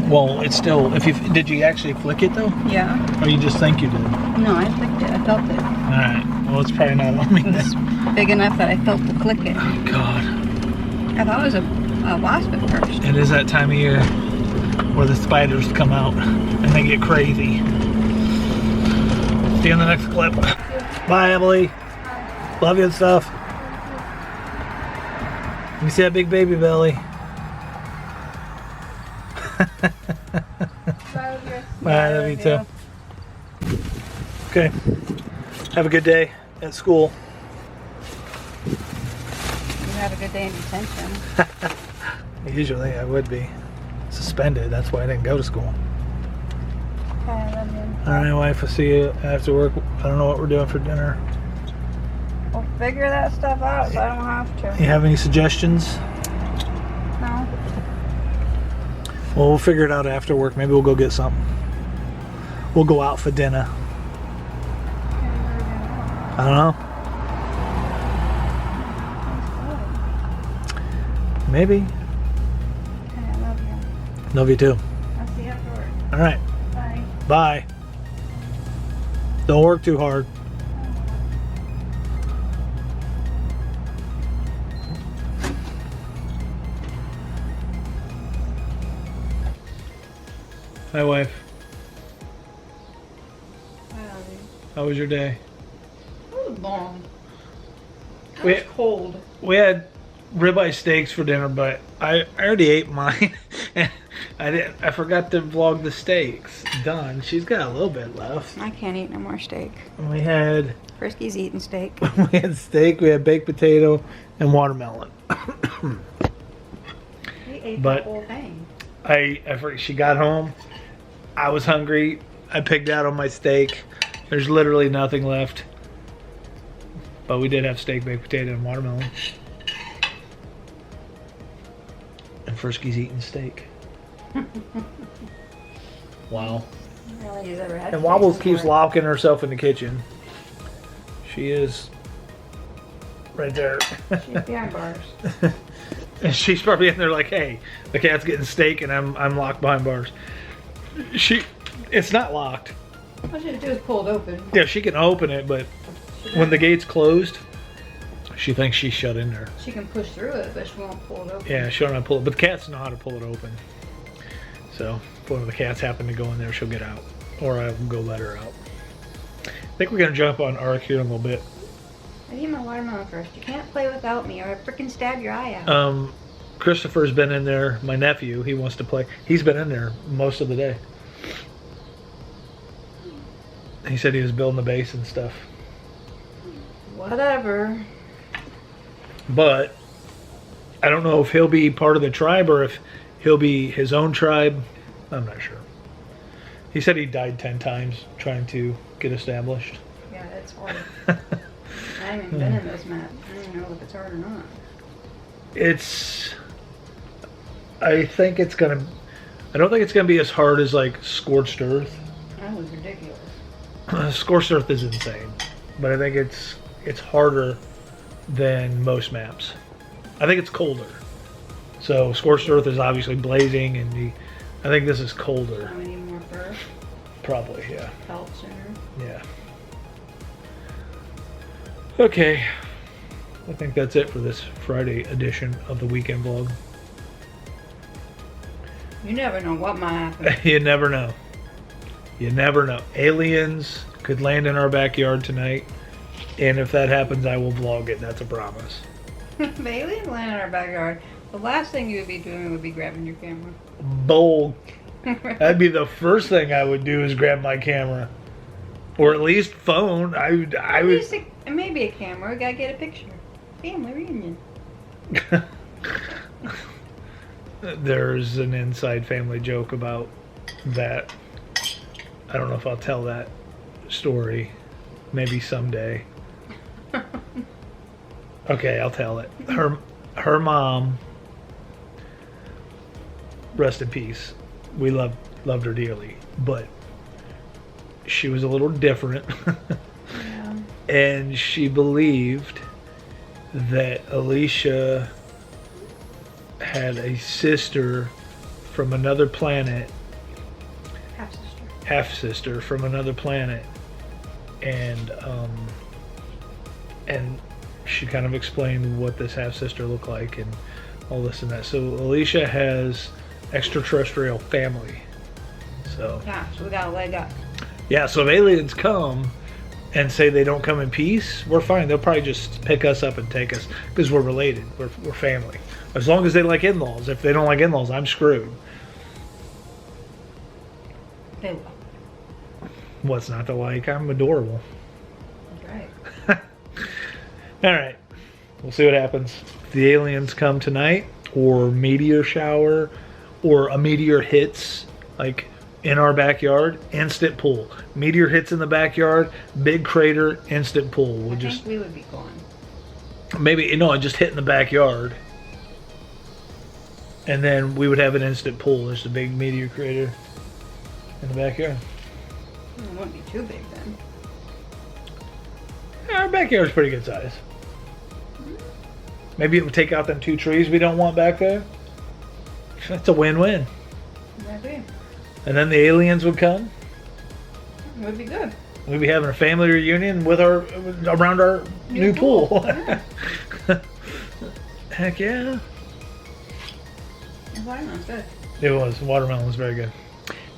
Well, it's still. If you did, you actually flick it though, Yeah. or you just think you did? No, I flicked it. I felt it. All right. Well, it's probably not on me. It was big enough that I felt the click it. Oh God. I thought it was a wasp at first. It is that time of year where the spiders come out and they get crazy. See you in the next clip. Bye, Emily. Love you and stuff. Let me see that big baby belly. Bye, love you too. Okay. Have a good day at school. You had a good day in detention. Usually I would be suspended. That's why I didn't go to school. Okay, I love you. All right, wife. I'll see you after work. I don't know what we're doing for dinner. We'll figure that stuff out so I don't have to. You have any suggestions? No. Well, we'll figure it out after work. Maybe we'll go get something. We'll go out for dinner. I don't know. Maybe. Okay, I love you. Love you too. I'll see you after work. All right. Bye. Bye. Don't work too hard. Hi, wife. I love you. How was your day? It was long. It We- was cold. We had ribeye steaks for dinner, but I already ate mine. I forgot to vlog the steaks. Done. She's got a little bit left. I can't eat no more steak. And we had Frisky's eating steak. we had steak. We had baked potato and watermelon. We ate But- the whole thing. She got home. I was hungry. I pigged out on my steak. There's literally nothing left. But we did have steak, baked potato, and watermelon. And Frisky's eating steak. Wow. I don't think he's ever had And steak Wobbles keeps before. locking herself in the kitchen. She is right there. She's behind bars. And she's probably in there like, hey, the cat's getting steak and I'm locked behind bars. It's not locked. All she had to do is pull it open. Yeah, she can open it, but when the gate's closed, she thinks she's shut in there. She can push through it, but she won't pull it open. Yeah, she'll not pull it, but the cats know how to pull it open. So if one of the cats happen to go in there, she'll get out, or I will go let her out. I think we're gonna jump on Ark here in a little bit. I need my watermelon first. You can't play without me, or I freaking stab your eye out. Christopher's been in there. My nephew, he wants to play. He's been in there most of the day. He said he was building the base and stuff. Whatever. But I don't know if he'll be part of the tribe or if he'll be his own tribe. I'm not sure. He said he died 10 times trying to get established. Yeah, it's hard. I haven't even been in this map. I don't even know if it's hard or not. I think it's gonna. I don't think it's gonna be as hard as like Scorched Earth. That was ridiculous. Scorched Earth is insane, but I think it's harder than most maps. I think it's colder. So Scorched Earth is obviously blazing, and I think this is colder. We need more fur. Probably, yeah. Felt sooner. Yeah. Okay. I think that's it for this Friday edition of the weekend vlog. You never know what might happen. You never know. You never know. Aliens could land in our backyard tonight, and if that happens, I will vlog it. That's a promise. If aliens land in our backyard, the last thing you would be doing would be grabbing your camera. Bold. That'd be the first thing I would do is grab my camera, or at least phone. I would. Maybe a camera. We gotta get a picture. Family reunion. There's an inside family joke about that. I don't know if I'll tell that story. Maybe someday. Okay, I'll tell it. Her mom, rest in peace. We loved her dearly, but she was a little different. Yeah. And she believed that Alicia had a sister from another planet, half sister from another planet, and she kind of explained what this half sister looked like and all this and that. So Alicia has extraterrestrial family. So Yeah, so we got a leg up. yeah, so if aliens come and say they don't come in peace, we're fine. They'll probably just pick us up and take us because we're related. We're family. As long as they like in-laws. If they don't like in-laws, I'm screwed. They will. What's not to like? I'm adorable. That's right. All right. We'll see what happens. If the aliens come tonight, or meteor shower, or a meteor hits like in our backyard, instant pool. Meteor hits in the backyard, big crater, instant pool. We'll I think we would be gone. maybe, you know, just hit in the backyard. And then we would have an instant pool. There's a big meteor crater in the backyard. It wouldn't be too big then. Yeah, our backyard's pretty good size. Maybe it would take out them 2 trees we don't want back there. That's a win-win. Maybe. And then the aliens would come. It would be good. We'd be having a family reunion with our around our new pool. Yeah. Heck yeah. The watermelon's good. It was. The watermelon was very good.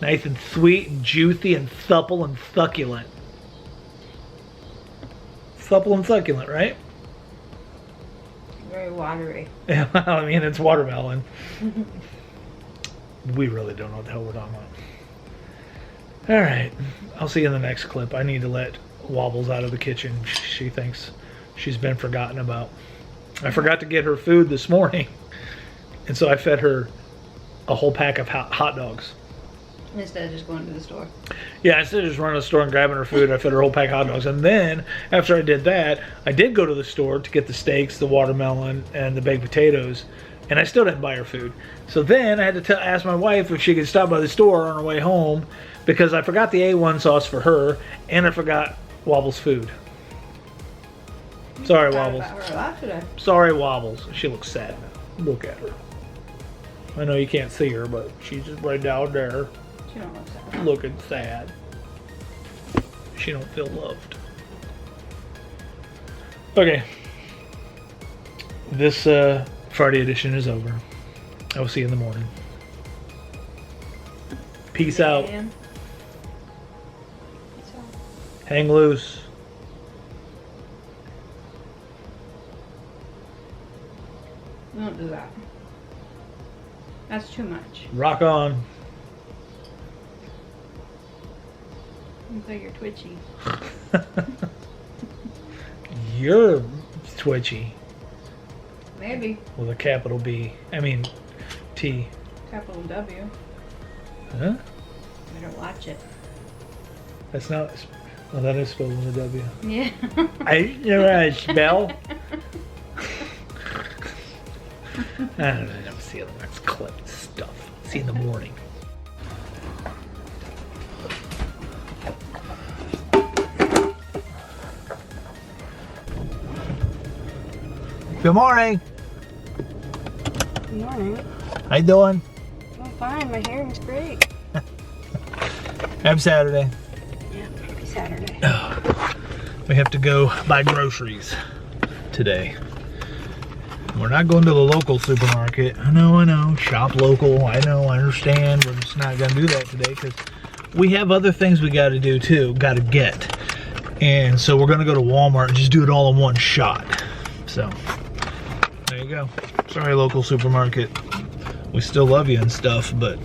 Nice and sweet and juicy and supple and succulent. Supple and succulent, right? Very watery. Yeah, I mean, it's watermelon. We really don't know what the hell we're talking about. All right. I'll see you in the next clip. I need to let Wobbles out of the kitchen. She thinks she's been forgotten about. I forgot to get her food this morning. And so I fed her a whole pack of hot dogs. Instead of just going to the store. Yeah, instead of just running to the store and grabbing her food, I fed her a whole pack of hot dogs. And then, after I did that, I did go to the store to get the steaks, the watermelon, and the baked potatoes. And I still didn't buy her food. So then I had to ask my wife if she could stop by the store on her way home because I forgot the A1 sauce for her and I forgot Wobbles' food. Sorry, Wobbles. About her a lot today. Sorry, Wobbles. She looks sad now. Look at her. I know you can't see her, but she's just right down there. She don't look sad. Looking sad. She don't feel loved. Okay. This Friday edition is over. I will see you in the morning. Peace out. And Hang loose. don't do that. That's too much. Rock on. Looks like you're twitchy. You're twitchy. Maybe. With a capital B. I mean, T. Capital W. Huh? Better watch it. That's not. Oh, that is spelled with a W. Yeah. I know how to spell. I don't know. I'll see you in the next clip. Stuff. See you in the morning. Good morning. Good morning. How you doing? I'm fine. My hair is great. Happy Saturday. Yeah, happy Saturday. We have to go buy groceries today. We're not going to the local supermarket. I know. Shop local. I know, I understand. We're just not going to do that today because we have other things we got to do too. Got to get. And so we're going to go to Walmart and just do it all in one shot. So, there you go. Sorry, local supermarket. We still love you and stuff, but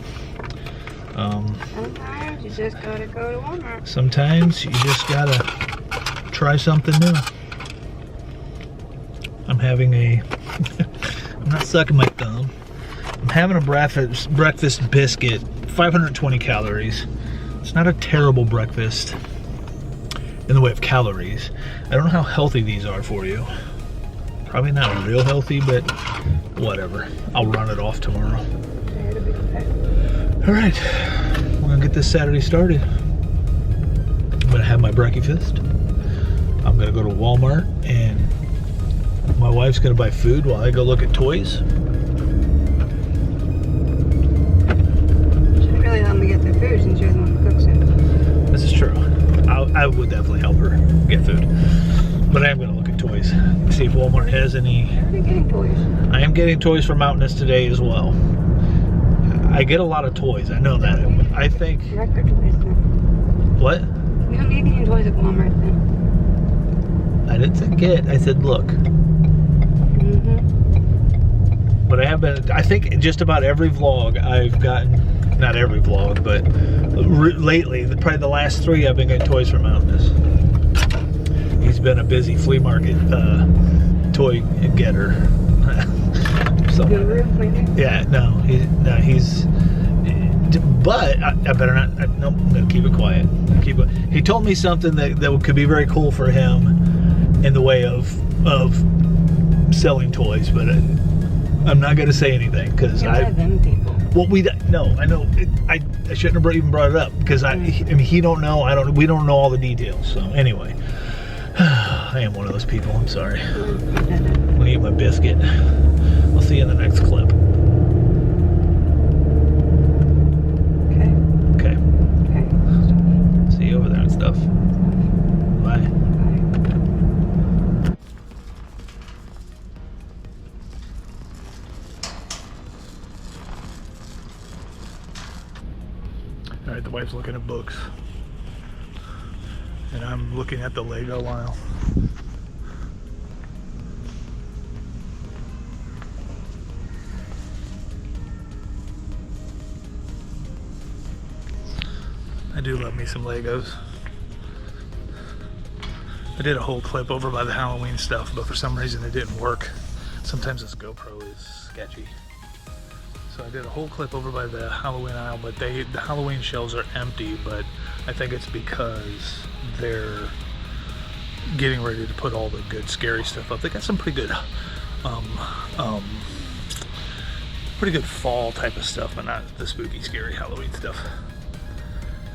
Sometimes you just gotta go to Walmart. sometimes you just gotta try something new. I'm having a I'm not sucking my thumb. I'm having a breakfast biscuit, 520 calories. It's not a terrible breakfast in the way of calories. I don't know how healthy these are for you. Probably not real healthy, but whatever. I'll run it off tomorrow. All right, we're gonna get this Saturday started. I'm gonna have my breakfast. I'm gonna go to Walmart and my wife's gonna buy food while I go look at toys. Should really help me get the food since you're the one who cooks it. This is true. I would definitely help her get food. But I am gonna look at toys. See if Walmart has any. Are you getting toys? I am getting toys for Mountainous today as well. I get a lot of toys, I know that. I think. Record toys then. What? You don't need any toys at Walmart then. I didn't say get, I said look. Mm-hmm. But I have been, I think just about every vlog I've gotten, not every vlog, but lately, probably the last 3 I've been getting toys from Mountainous. He's been a busy flea market toy getter. Guru, maybe? Yeah, no, he's But I better not. No, I'm going to keep it quiet. He told me something that could be very cool for him in the way of selling toys, but I'm not going to say anything because them people. Well, I know. I shouldn't have even brought it up because I mean, he don't know. We don't know all the details. So anyway, I am one of those people. I'm sorry. I'm gonna eat my biscuit. I'll see you in the next clip. Okay. See you over there and stuff. Bye. All right, the wife's looking at books, and I'm looking at the Lego aisle. I do love me some Legos. I did a whole clip over by the Halloween stuff, but for some reason it didn't work. Sometimes this GoPro is sketchy. So I did a whole clip over by the Halloween aisle, but the Halloween shelves are empty, but I think it's because they're getting ready to put all the good scary stuff up. They got some pretty good fall type of stuff, but not the spooky scary Halloween stuff.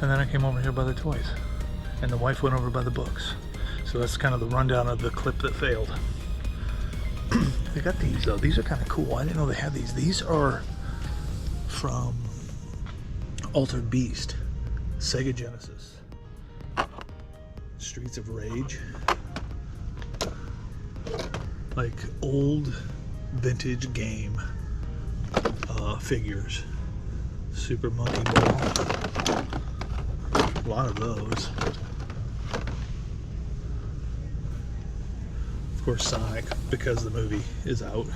And then I came over here by the toys, and the wife went over by the books. So that's kind of the rundown of the clip that failed. They got these though. These are kind of cool. I didn't know they had these. These are from Altered Beast, Sega Genesis, Streets of Rage, like old vintage game figures. Super Monkey Ball, a lot of those. Of course, Sonic, because the movie is out.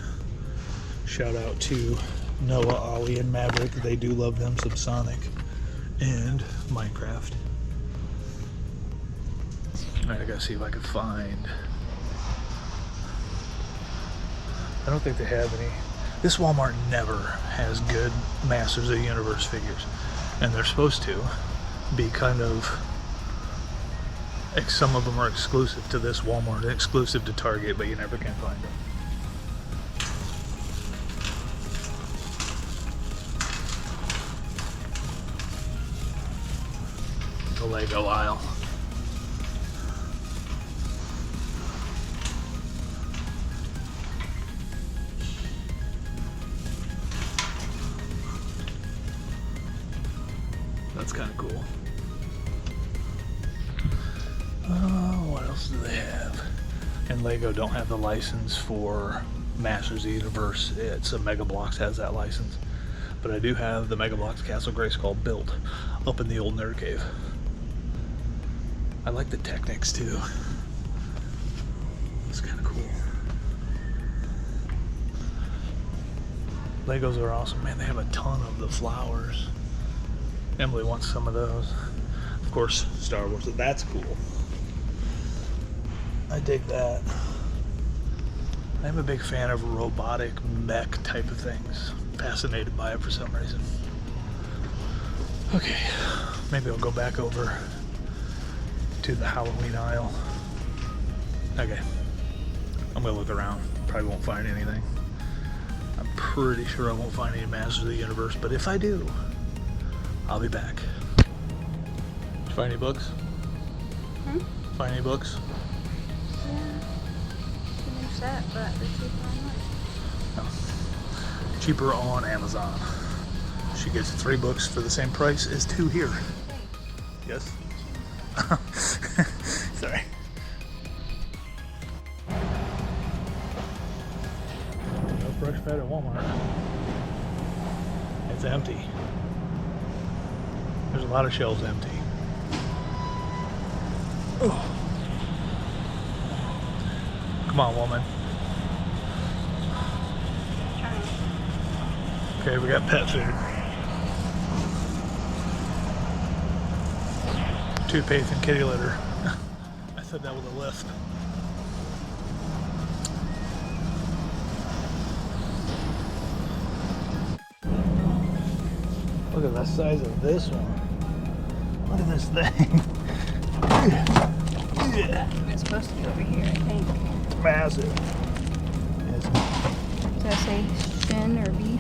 Shout out to Noah, Ollie, and Maverick. They do love them some Sonic and Minecraft. Alright, I gotta see if I can find. I don't think they have any. This Walmart never has good Masters of the Universe figures, and they're supposed to be kind of. Some of them are exclusive to this Walmart, exclusive to Target, but you never can find them. The Lego aisle. That's kind of cool. What else do they have? And Lego don't have the license for Masters of the Universe. It's a Mega Bloks has that license. But I do have the Mega Bloks Castle Grayskull built up in the old Nerd Cave. I like the Technics too. It's kind of cool. Legos are awesome, man. They have a ton of the flowers. Emily wants some of those. Of course, Star Wars. That's cool. I dig that. I'm a big fan of robotic mech type of things. Fascinated by it for some reason. Okay, maybe I'll go back over to the Halloween aisle. Okay, I'm gonna look around. Probably won't find anything. I'm pretty sure I won't find any Masters of the Universe, but if I do, I'll be back. Did you find any books? Find any books? Set, but they're cheaper online. No. Cheaper on Amazon. She gets 3 books for the same price as 2 here. Yes? Sorry. No brush pad at Walmart. It's empty. There's a lot of shelves empty. Oh. Come on, woman. Okay, we got pet food. Toothpaste and kitty litter. I said that with a lisp. Look at the size of this one. Look at this thing. It's supposed to be over here, I think. Massive. Does that say shin or beef?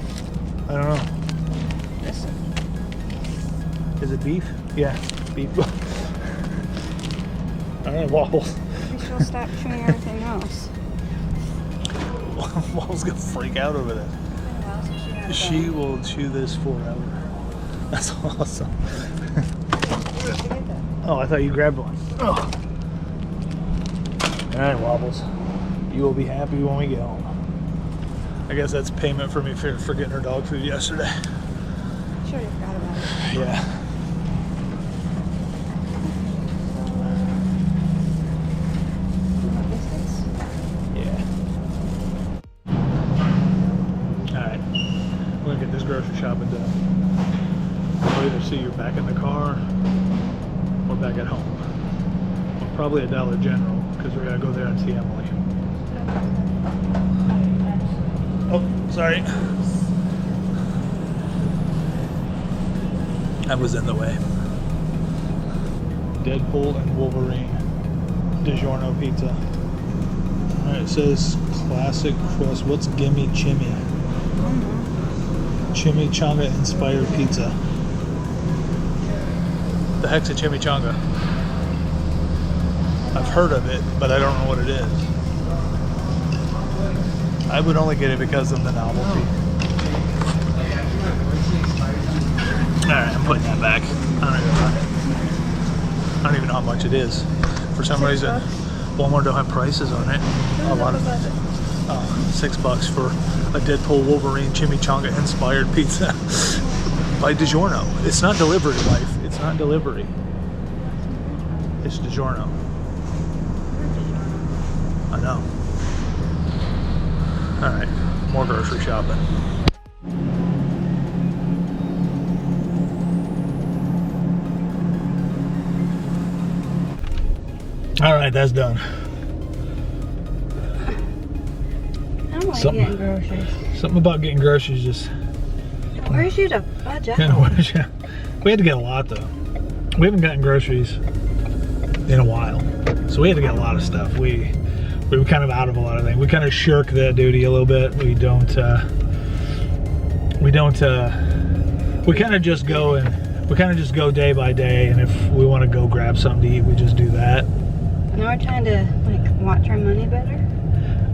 I don't know. This one. Is it beef? Yeah, beef. Alright, Waffles. Maybe she'll stop chewing everything else. Waffles gonna freak out over this. She will chew this forever. That's awesome. Oh, I thought you grabbed one. Oh. Alright, Wobbles. You will be happy when we get home. I guess that's payment for me for getting her dog food yesterday. Sure, you forgot about it. Yeah. Biscuits? Yeah. Alright. We're gonna get this grocery shopping done. I'll either see you back in the car or back at home. Well, probably a Dollar General because we're gonna go there and see Emily. Oh, sorry. I was in the way. Deadpool and Wolverine DiGiorno pizza. Alright, it says classic crust. What's gimme chimmy? Chimichanga inspired pizza. The heck's a chimichanga? I've heard of it, but I don't know what it is. I would only get it because of the novelty. Alright, I'm putting that back. I don't even know how much it is. For some reason, Walmart don't have prices on it. A lot of $6 for a Deadpool Wolverine chimichanga inspired pizza by DiGiorno. It's not delivery, wife. It's not delivery. It's DiGiorno. I know. Alright, more grocery shopping. Alright, that's done. I don't like getting groceries. Something about getting groceries just... Where's you to budget? We had to get a lot though. We haven't gotten groceries in a while. So we had to get a lot of stuff. We were kind of out of a lot of things. We kind of shirk that duty a little bit. We kind of just go day by day, and if we want to go grab something to eat, we just do that. Now we're trying to like watch our money better.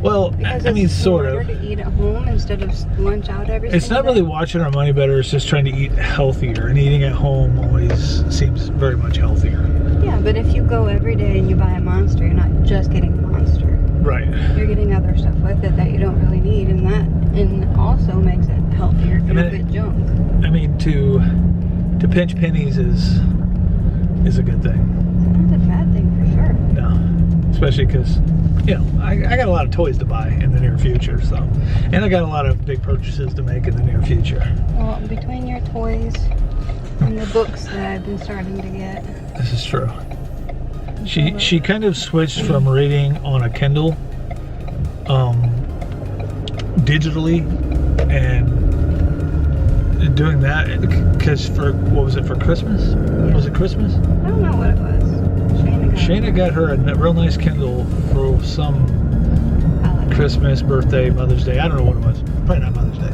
Well, because I mean, sort of. to eat at home instead of lunch out every It's not really watching our money better. It's just trying to eat healthier, and eating at home always seems very much healthier. Yeah, but if you go every day and you buy a Monster, you're not just getting Monster. Right. You're getting other stuff with it that you don't really need, and also makes it healthier if you don't get junk. I mean, to pinch pennies is a good thing. It's not a bad thing for sure. No, especially because, you know, I got a lot of toys to buy in the near future, so, and I got a lot of big purchases to make in the near future. Well, between your toys and the books that I've been starting to get. This is true. She kind of switched from reading on a Kindle, digitally, and doing that because what was it, for Christmas? Yeah. Was it Christmas? I don't know what it was. Shayna got her a real nice Kindle for some Christmas, birthday, Mother's Day. I don't know what it was. Probably not Mother's Day.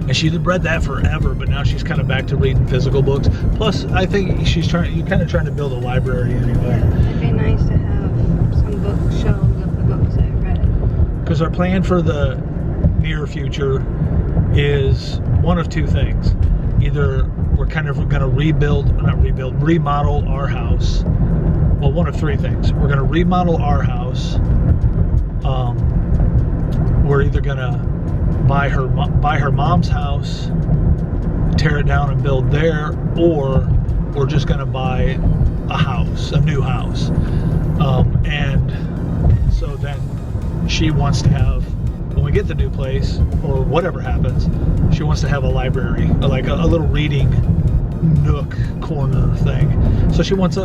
And she'd read that forever, but now she's kind of back to reading physical books. Plus, I think you're kind of trying to build a library anyway. Yeah, it'd be nice to have some bookshelves of the books I've read. Because our plan for the near future is one of two things. Either we're kind of going to remodel our house. Well, one of three things. We're going to remodel our house. We're either going to buy her mom's house, tear it down and build there, or we're just going to buy a new house. And so then she wants to have, when we get the new place, or whatever happens, she wants to have a library, like a little reading nook corner thing. So she wants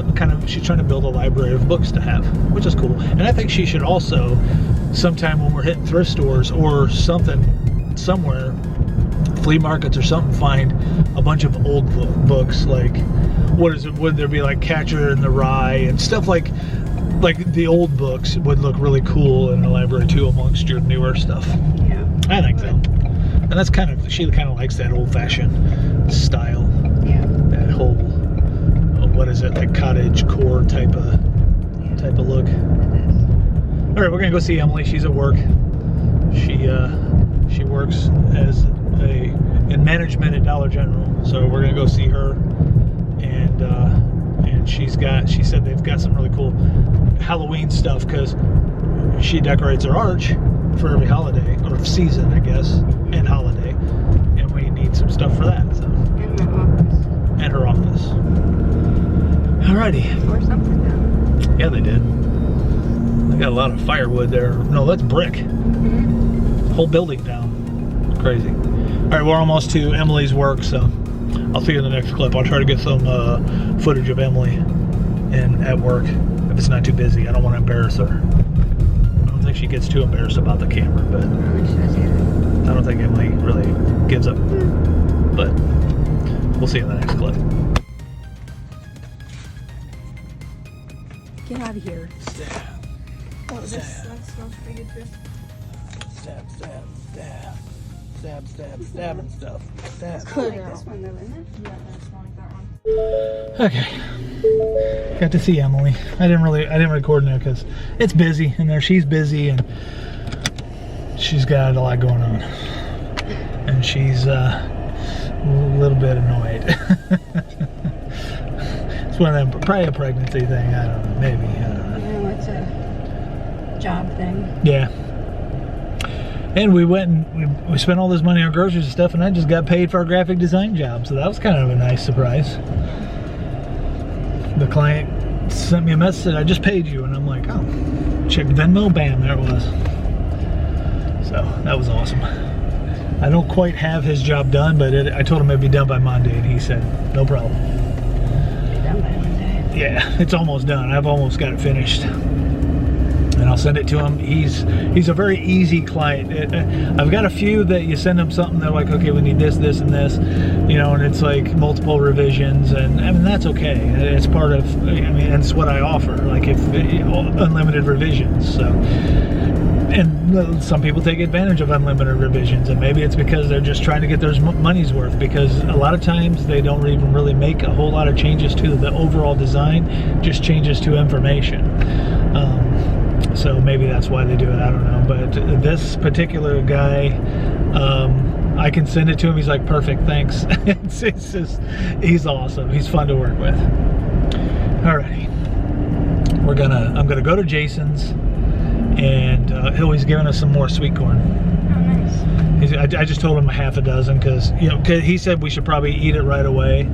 she's trying to build a library of books to have, which is cool. And I think she should also, sometime when we're hitting thrift stores or something, somewhere, flea markets or something, find a bunch of old books, like would there be like Catcher in the Rye and stuff like the old books would look really cool in the library too amongst your newer stuff. Yeah. I think so. And that's she kind of likes that old-fashioned style. Yeah. That whole, what is it, like cottage core type of look. It is. All right, we're gonna go see Emily. She's at work. She works as in management at Dollar General. So we're gonna go see her, and she said they've got some really cool Halloween stuff because she decorates her arch for every holiday or season, I guess, and holiday, and we need some stuff for that. So. In my office. And her office. Alrighty. Or something down. Yeah, they did. They got a lot of firewood there. No, that's brick. Mm-hmm. Whole building down. Crazy. Alright, we're almost to Emily's work, so I'll see you in the next clip. I'll try to get some footage of Emily at work if it's not too busy. I don't want to embarrass her. I don't think she gets too embarrassed about the camera, but I don't think Emily really gives up. But we'll see you in the next clip. Get out of here. Stab. Oh, that smells pretty good too. Stab, stab, stab. Stab, stab, stab and stuff. Stab. Like this one though, isn't it? Yeah, that's not like that one. Okay. Got to see Emily. I didn't record in there because it's busy in there. She's busy and she's got a lot going on. And she's a little bit annoyed. It's one of them, probably a pregnancy thing. I don't know. Maybe. I don't know. No, it's a job thing. Yeah. And we went and we spent all this money on groceries and stuff, and I just got paid for our graphic design job. So that was kind of a nice surprise. The client sent me a message, I just paid you. And I'm like, oh, check Venmo, bam, there it was. So that was awesome. I don't quite have his job done, but I told him it'd be done by Monday, and he said, no problem. Be done by Monday. Yeah, it's almost done. I've almost got it finished. And I'll send it to him. He's a very easy client. I've got a few that you send them something, they're like, okay, we need this, this, and this, you know, and it's like multiple revisions, and I mean, that's okay. It's part of, I mean, it's what I offer, like if unlimited revisions. So, and some people take advantage of unlimited revisions, and maybe it's because they're just trying to get their money's worth, because a lot of times they don't even really make a whole lot of changes to the overall design, just changes to information. So maybe that's why they do it, I don't know. But this particular guy, I can send it to him. He's like, perfect, thanks. It's just, he's awesome. He's fun to work with. Alrighty. I'm gonna go to Jason's, and he's giving us some more sweet corn. Oh, nice. I just told him a half a dozen because, you know, he said we should probably eat it right away.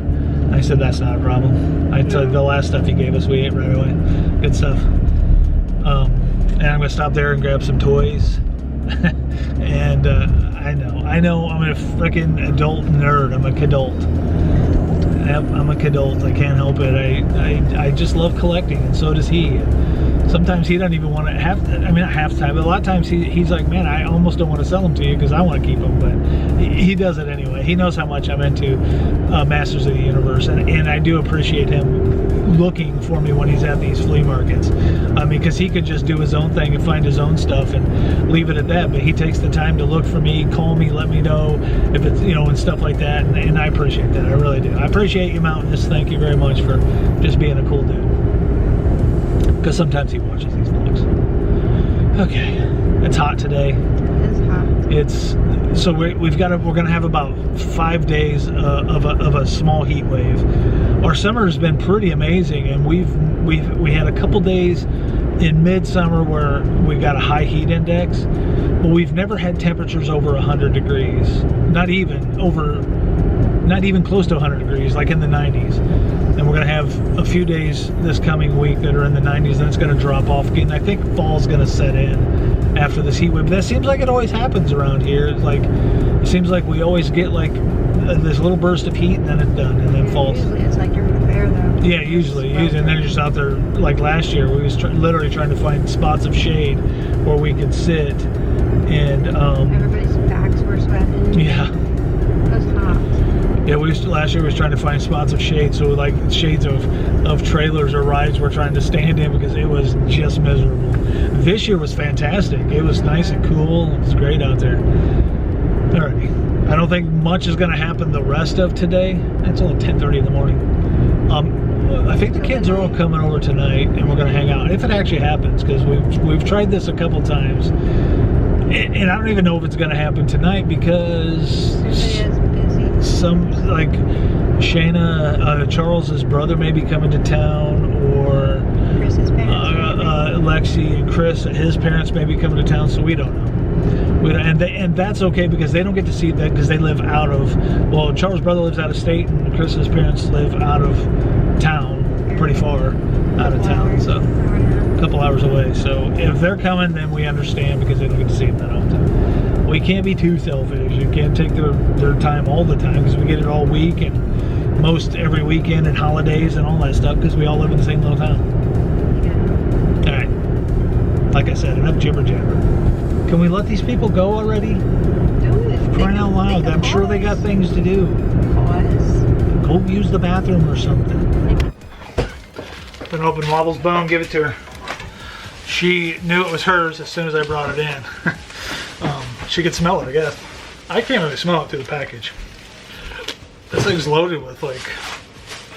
I said that's not a problem. I told the last stuff he gave us, we ate right away. Good stuff. And I'm gonna stop there and grab some toys. And I know I'm a freaking adult nerd. I'm a kidult. I'm a kidult. I can't help it. I just love collecting, and so does he. Sometimes he doesn't even want to have, I mean, not half the time, but a lot of times he's like, man, I almost don't want to sell them to you because I want to keep them, but he does it anyway. He knows how much I'm into Masters of the Universe, and I do appreciate him looking for me when he's at these flea markets. I mean, because he could just do his own thing and find his own stuff and leave it at that, but he takes the time to look for me, call me, let me know if it's, you know, and stuff like that, and I appreciate that. I really do. I appreciate you, Mountainous. Thank you very much for just being a cool dude. Because sometimes he watches these vlogs. Okay, it's hot today. It is hot. It's so we're gonna have about 5 days of a small heat wave. Our summer has been pretty amazing, and we had a couple days in midsummer where we got a high heat index, but we've never had temperatures over 100 degrees. Not even close to 100 degrees, like in the 90s. And we're going to have a few days this coming week that are in the 90s, and it's going to drop off again. I think fall's going to set in after this heat wave. That seems like it always happens around here. It seems like we always get like this little burst of heat, and then it's done, and then falls. Usually it's like during the fair, though. Yeah, usually, and then just out there, like last year, we was literally trying to find spots of shade where we could sit, and everybody's backs were sweating. yeah. August last year was trying to find spots of shade, so like shades of trailers or rides we're trying to stand in because it was just miserable. This year was fantastic. It was nice and cool. It was great out there. Alrighty. I don't think much is going to happen the rest of today. It's only 10:30 in the morning. I think the kids are all coming over tonight, and we're going to hang out if it actually happens, because we've tried this a couple times, and I don't even know if it's going to happen tonight because some, like Shayna, Charles's brother may be coming to town, or Chris's parents. Lexi and Chris, his parents may be coming to town, so we don't know. And that's okay because they don't get to see that because they live out of, well, Charles' brother lives out of state and Chris's parents live out of town, pretty far out of town, so a couple hours away. So if they're coming, then we understand because they don't get to see them that often. We can't be too selfish. You can't take their time all the time because we get it all week and most every weekend and holidays and all that stuff because we all live in the same little town. All right. Like I said, enough jibber jabber. Can we let these people go already? Do it. Crying out loud. I'm sure they got things to do. Go use the bathroom or something. Then open Wobble's bone, give it to her. She knew it was hers as soon as I brought it in. She could smell it, I guess. I can't really smell it through the package. This thing's loaded with, like,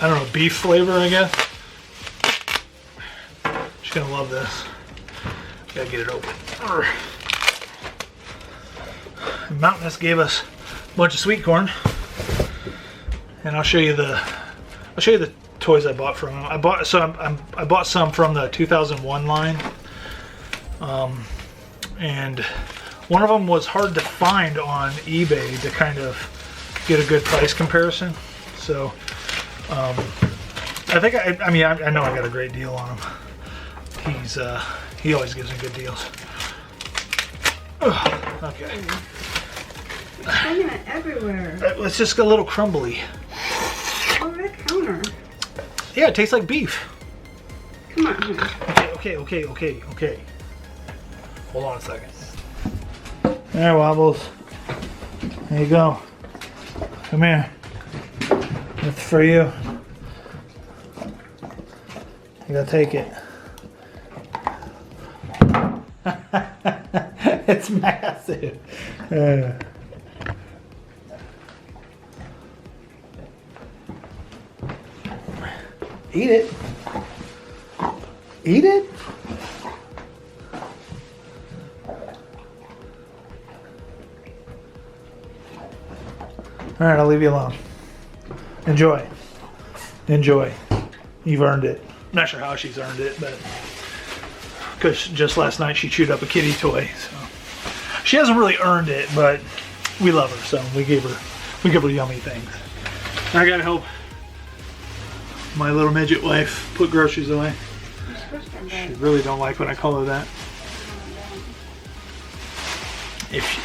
I don't know, beef flavor, I guess. She's gonna love this. Gotta get it open. Mountainous gave us a bunch of sweet corn, and I'll show you the toys I bought from them. I bought some from the 2001 line, and one of them was hard to find on eBay to kind of get a good price comparison. So I think I know I got a great deal on him. He always gives me good deals. Okay. Bringing it everywhere. It's just a little crumbly. Over the counter. Yeah, it tastes like beef. Come on. Okay. Hold on a second. There, Wobbles. There you go. Come here. It's for you. You gotta take it. It's massive. Eat it. Eat it. All right, I'll leave you alone. Enjoy. Enjoy. You've earned it. I'm not sure how she's earned it, but because just last night she chewed up a kitty toy, so she hasn't really earned it, but we love her, so we give her yummy things. I gotta help my little midget wife put groceries away. She really don't like when I call her that.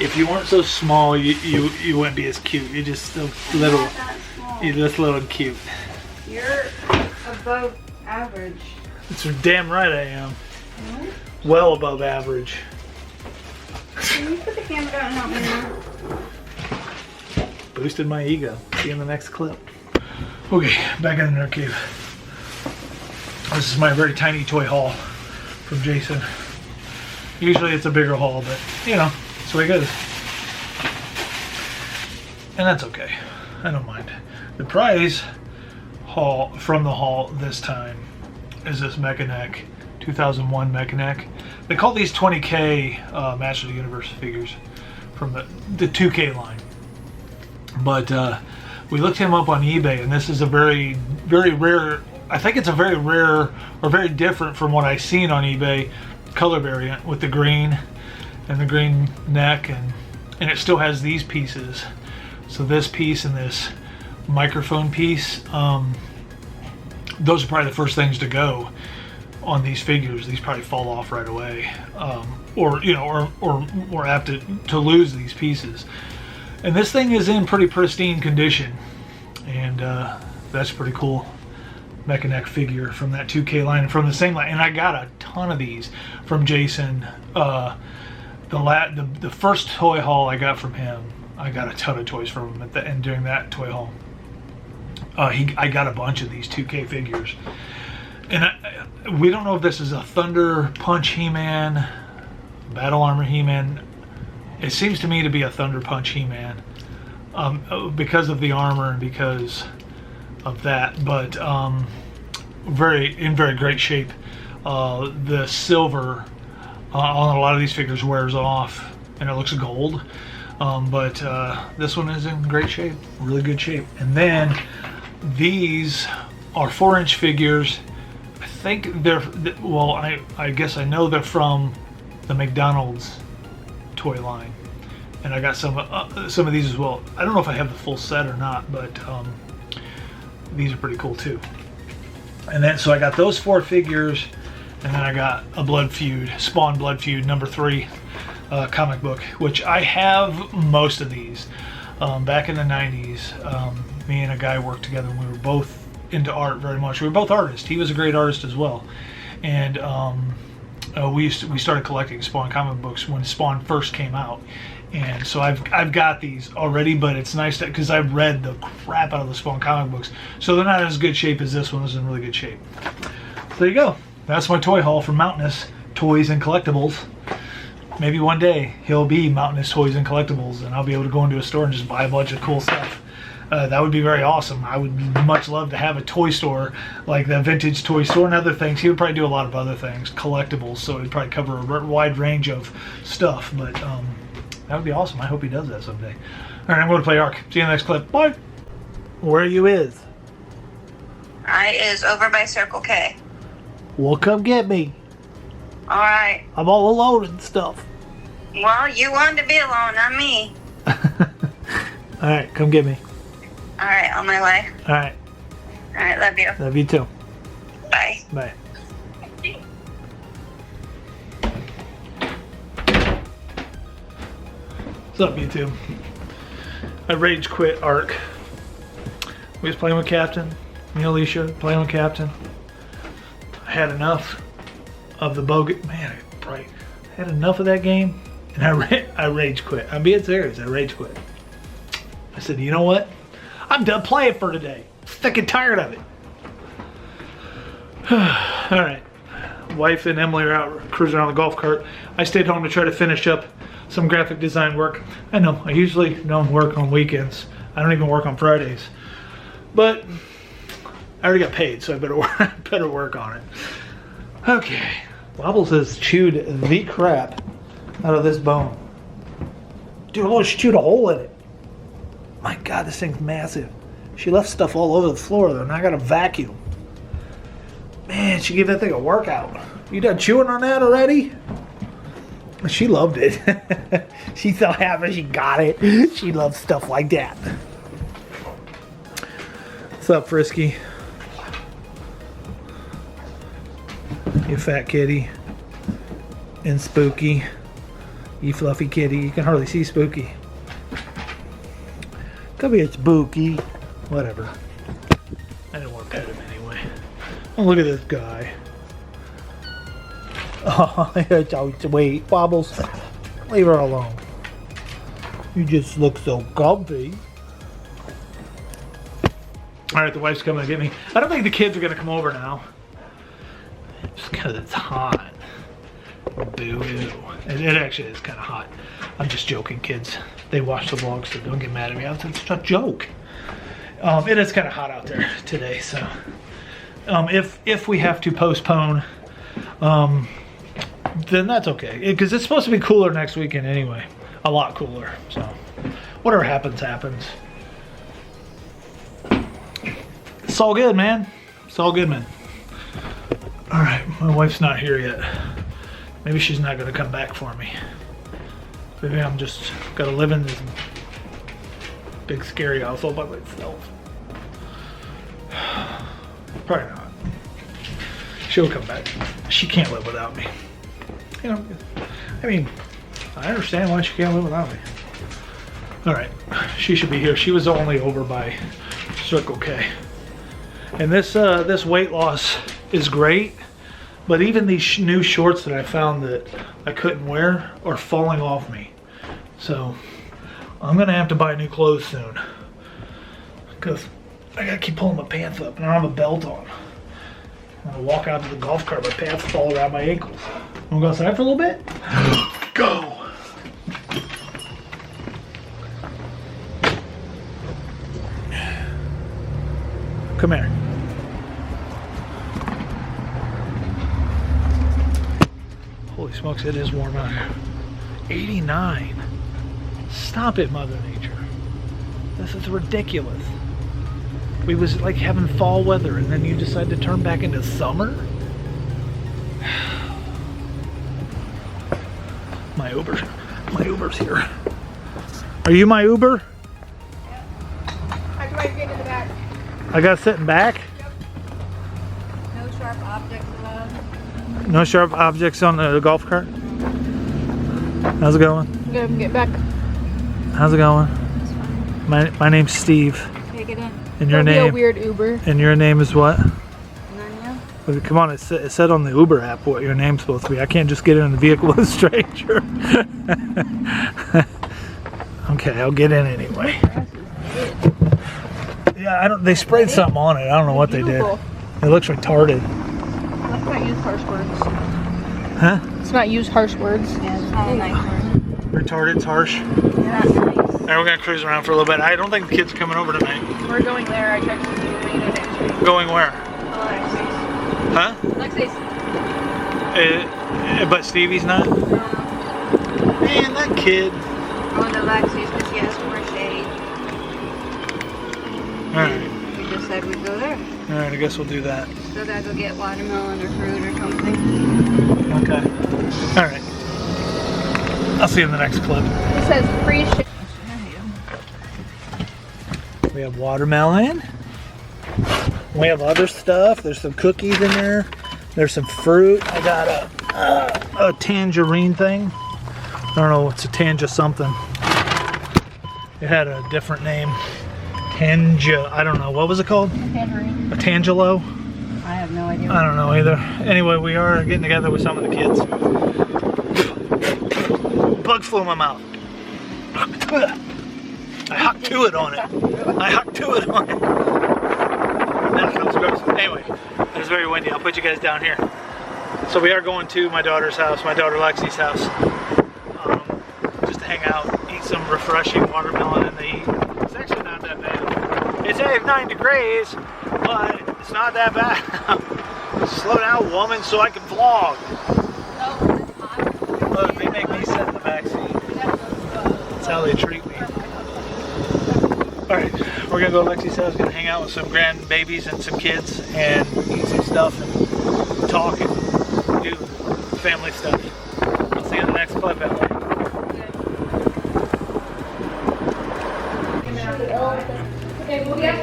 If you weren't so small, you wouldn't be as cute. You're just a little. You're just little and cute. You're above average. It's damn right I am. Well above average. Can you put the camera down and help me now? Boosted my ego. See you in the next clip. Okay, back in the nerd cave. This is my very tiny toy haul from Jason. Usually it's a bigger haul, but you know, that's the way it goes. And that's okay. I don't mind. The prize haul from the haul this time is this Mechanic 2001 Mechanic. They call these 20K Master of the Universe figures from the 2K line. But we looked him up on eBay, and this is a very, very rare, I think it's a very rare or very different from what I've seen on eBay color variant with the green and the green neck, and it still has these pieces. So this piece and this microphone piece, those are probably the first things to go on these figures. These probably fall off right away, or you know, or we're apt to lose these pieces. And this thing is in pretty pristine condition, and that's pretty cool. Mechanic figure from that 2K line, and from the same line. And I got a ton of these from Jason. The first toy haul I got from him, I got a ton of toys from him and during that toy haul. I got a bunch of these 2K figures. And we don't know if this is a Thunder Punch He-Man, Battle Armor He-Man. It seems to me to be a Thunder Punch He-Man because of the armor and because of that. But in very great shape. The silver on a lot of these figures wears off and it looks gold. But this one is in great shape, really good shape. And then these are 4-inch figures. I think they're, well, I guess I know they're from the McDonald's toy line. And I got some of these as well. I don't know if I have the full set or not, but these are pretty cool too. And then, so I got those 4 figures, and then I got a Blood Feud, Spawn Blood Feud #3 comic book, which I have most of these. Back in the 90s, me and a guy worked together, and we were both into art very much. We were both artists. He was a great artist as well. And we started collecting Spawn comic books when Spawn first came out. And so I've got these already, but it's nice because I've read the crap out of the Spawn comic books. So they're not as good shape as this one. This is in really good shape. So there you go. That's my toy haul from Mountainous Toys and Collectibles. Maybe one day he'll be Mountainous Toys and Collectibles, and I'll be able to go into a store and just buy a bunch of cool stuff. That would be very awesome. I would much love to have a toy store like the vintage toy store and other things. He would probably do a lot of other things, collectibles, so he'd probably cover a wide range of stuff. But that would be awesome. I hope he does that someday. All right, I'm going to play Ark. See you in the next clip. Bye. Where you is? I is over by Circle K. Well, come get me. All right. I'm all alone and stuff. Well, you wanted to be alone, not me. All right, come get me. All right, on my way. All right. All right, love you. Love you too. Bye. Bye. What's up, YouTube? I rage quit Ark. We was playing with Captain. Me and Alicia playing with Captain. I had enough of the bogie. Man, it's bright. I had enough of that game, and I rage quit. I'm being serious. I rage quit. I said, you know what? I'm done playing for today. Sick and tired of it. All right. Wife and Emily are out cruising around the golf cart. I stayed home to try to finish up some graphic design work. I know, I usually don't work on weekends. I don't even work on Fridays. But I already got paid, so I better work on it. Okay. Wobbles has chewed the crap out of this bone. Dude, look, she chewed a hole in it. My God, this thing's massive. She left stuff all over the floor though, and I got a vacuum. Man, she gave that thing a workout. You done chewing on that already? She loved it. She's so happy she got it. She loves stuff like that. What's up, Frisky? You fat kitty. And Spooky. You fluffy kitty. You can hardly see Spooky. Come here, Spooky. Whatever. I didn't want to pet him anyway. Oh, look at this guy. Oh, it's always wait, Wobbles. Leave her alone. You just look so comfy. Alright, the wife's coming to get me. I don't think the kids are going to come over now. Just because it's hot. Boo-hoo. It actually is kind of hot. I'm just joking, kids. They watch the vlog, so don't get mad at me. It's a joke. It is kind of hot out there today, so if we have to postpone, then that's okay. Because it's supposed to be cooler next weekend anyway. A lot cooler. So whatever happens, happens. It's all good, man. It's all good, man. All right, my wife's not here yet. Maybe she's not going to come back for me. Maybe I'm just got to live in this big scary house all by myself. Probably not. She'll come back. She can't live without me. You know, I mean, I understand why she can't live without me. All right, she should be here. She was only over by Circle K. And this weight loss is great, but even these new shorts that I found that I couldn't wear are falling off me. So I'm gonna have to buy new clothes soon, because I gotta keep pulling my pants up, and I don't have a belt on. I'm gonna walk out to the golf cart, my pants fall around my ankles. Wanna go outside for a little bit? Go! Come here. Holy smokes, it is warm out here. 89. Stop it, Mother Nature. This is ridiculous. We was like having fall weather and then you decide to turn back into summer? My Uber's here. Are you my Uber? Yep. That's why you're getting in the back. I got to sit in back? Yep. No sharp objects allowed. No sharp objects on the golf cart? How's it going? I'm gonna get back. How's it going? My name's Steve. Take it in. And your Don't be name? a weird Uber. And your name is what? None Well, come on, it said on the Uber app what your name's supposed to be. I can't just get in the vehicle with a stranger. Okay, I'll get in anyway. Yeah, I don't. They sprayed something on it. I don't know what they did. It looks retarded. Let's not use harsh words. Huh? Let's not use harsh words. Yeah, it's not a nice word. Retarded's harsh. Not nice. Alright, we're gonna cruise around for a little bit. I don't think the kids are coming over tonight. We're going there. I texted you. We're going to next week. Going where? Huh? Lexi's. But Stevie's not? Man, that kid. Going to Lexi's because he has more shade. Alright. We just said we'd go there. Alright, I guess we'll do that. Still gotta go get watermelon or fruit or something. Okay. Alright. I'll see you in the next clip. It says free shit. We have watermelon. We have other stuff. There's some cookies in there. There's some fruit. I got a tangerine thing. I don't know. It's a tanga something. It had a different name. I don't know. What was it called? Tangerine. A tangelo? I have no idea. I don't know either. Anyway, we are getting together with some of the kids. Bug flew in my mouth. I hucked to it on it. That feels gross. Anyway, it was very windy. I'll put you guys down here. So we are going to my daughter's house, my daughter Lexi's house, just to hang out, eat some refreshing watermelon in the heat. It's actually not that bad. It's 89 degrees, but it's not that bad. Slow down, woman, so I can vlog. Look, they make me sit in the back seat. That's how they treat me. Alright, we're gonna go to Lexi's house, gonna hang out with some grandbabies and some kids and eat some stuff and talk and do family stuff. I'll see you in the next clip, Ellie.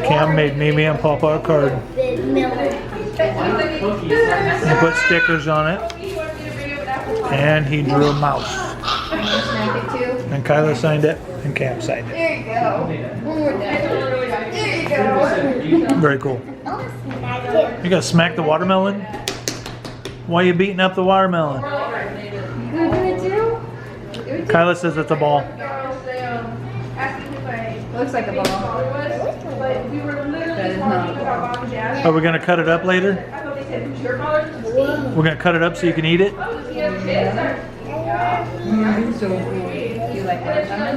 Cam made Mimi and Papa a card. He put stickers on it. And he drew a mouse. And Kyla signed it, and Cam signed it. There you go. One more time. There you go. Very cool. You gotta smack the watermelon? Why are you beating up the watermelon? Kyla says it's a ball. Looks like a ball. That is not a ball. Are we gonna cut it up later? We're gonna cut it up so you can eat it? So, you like watermelon?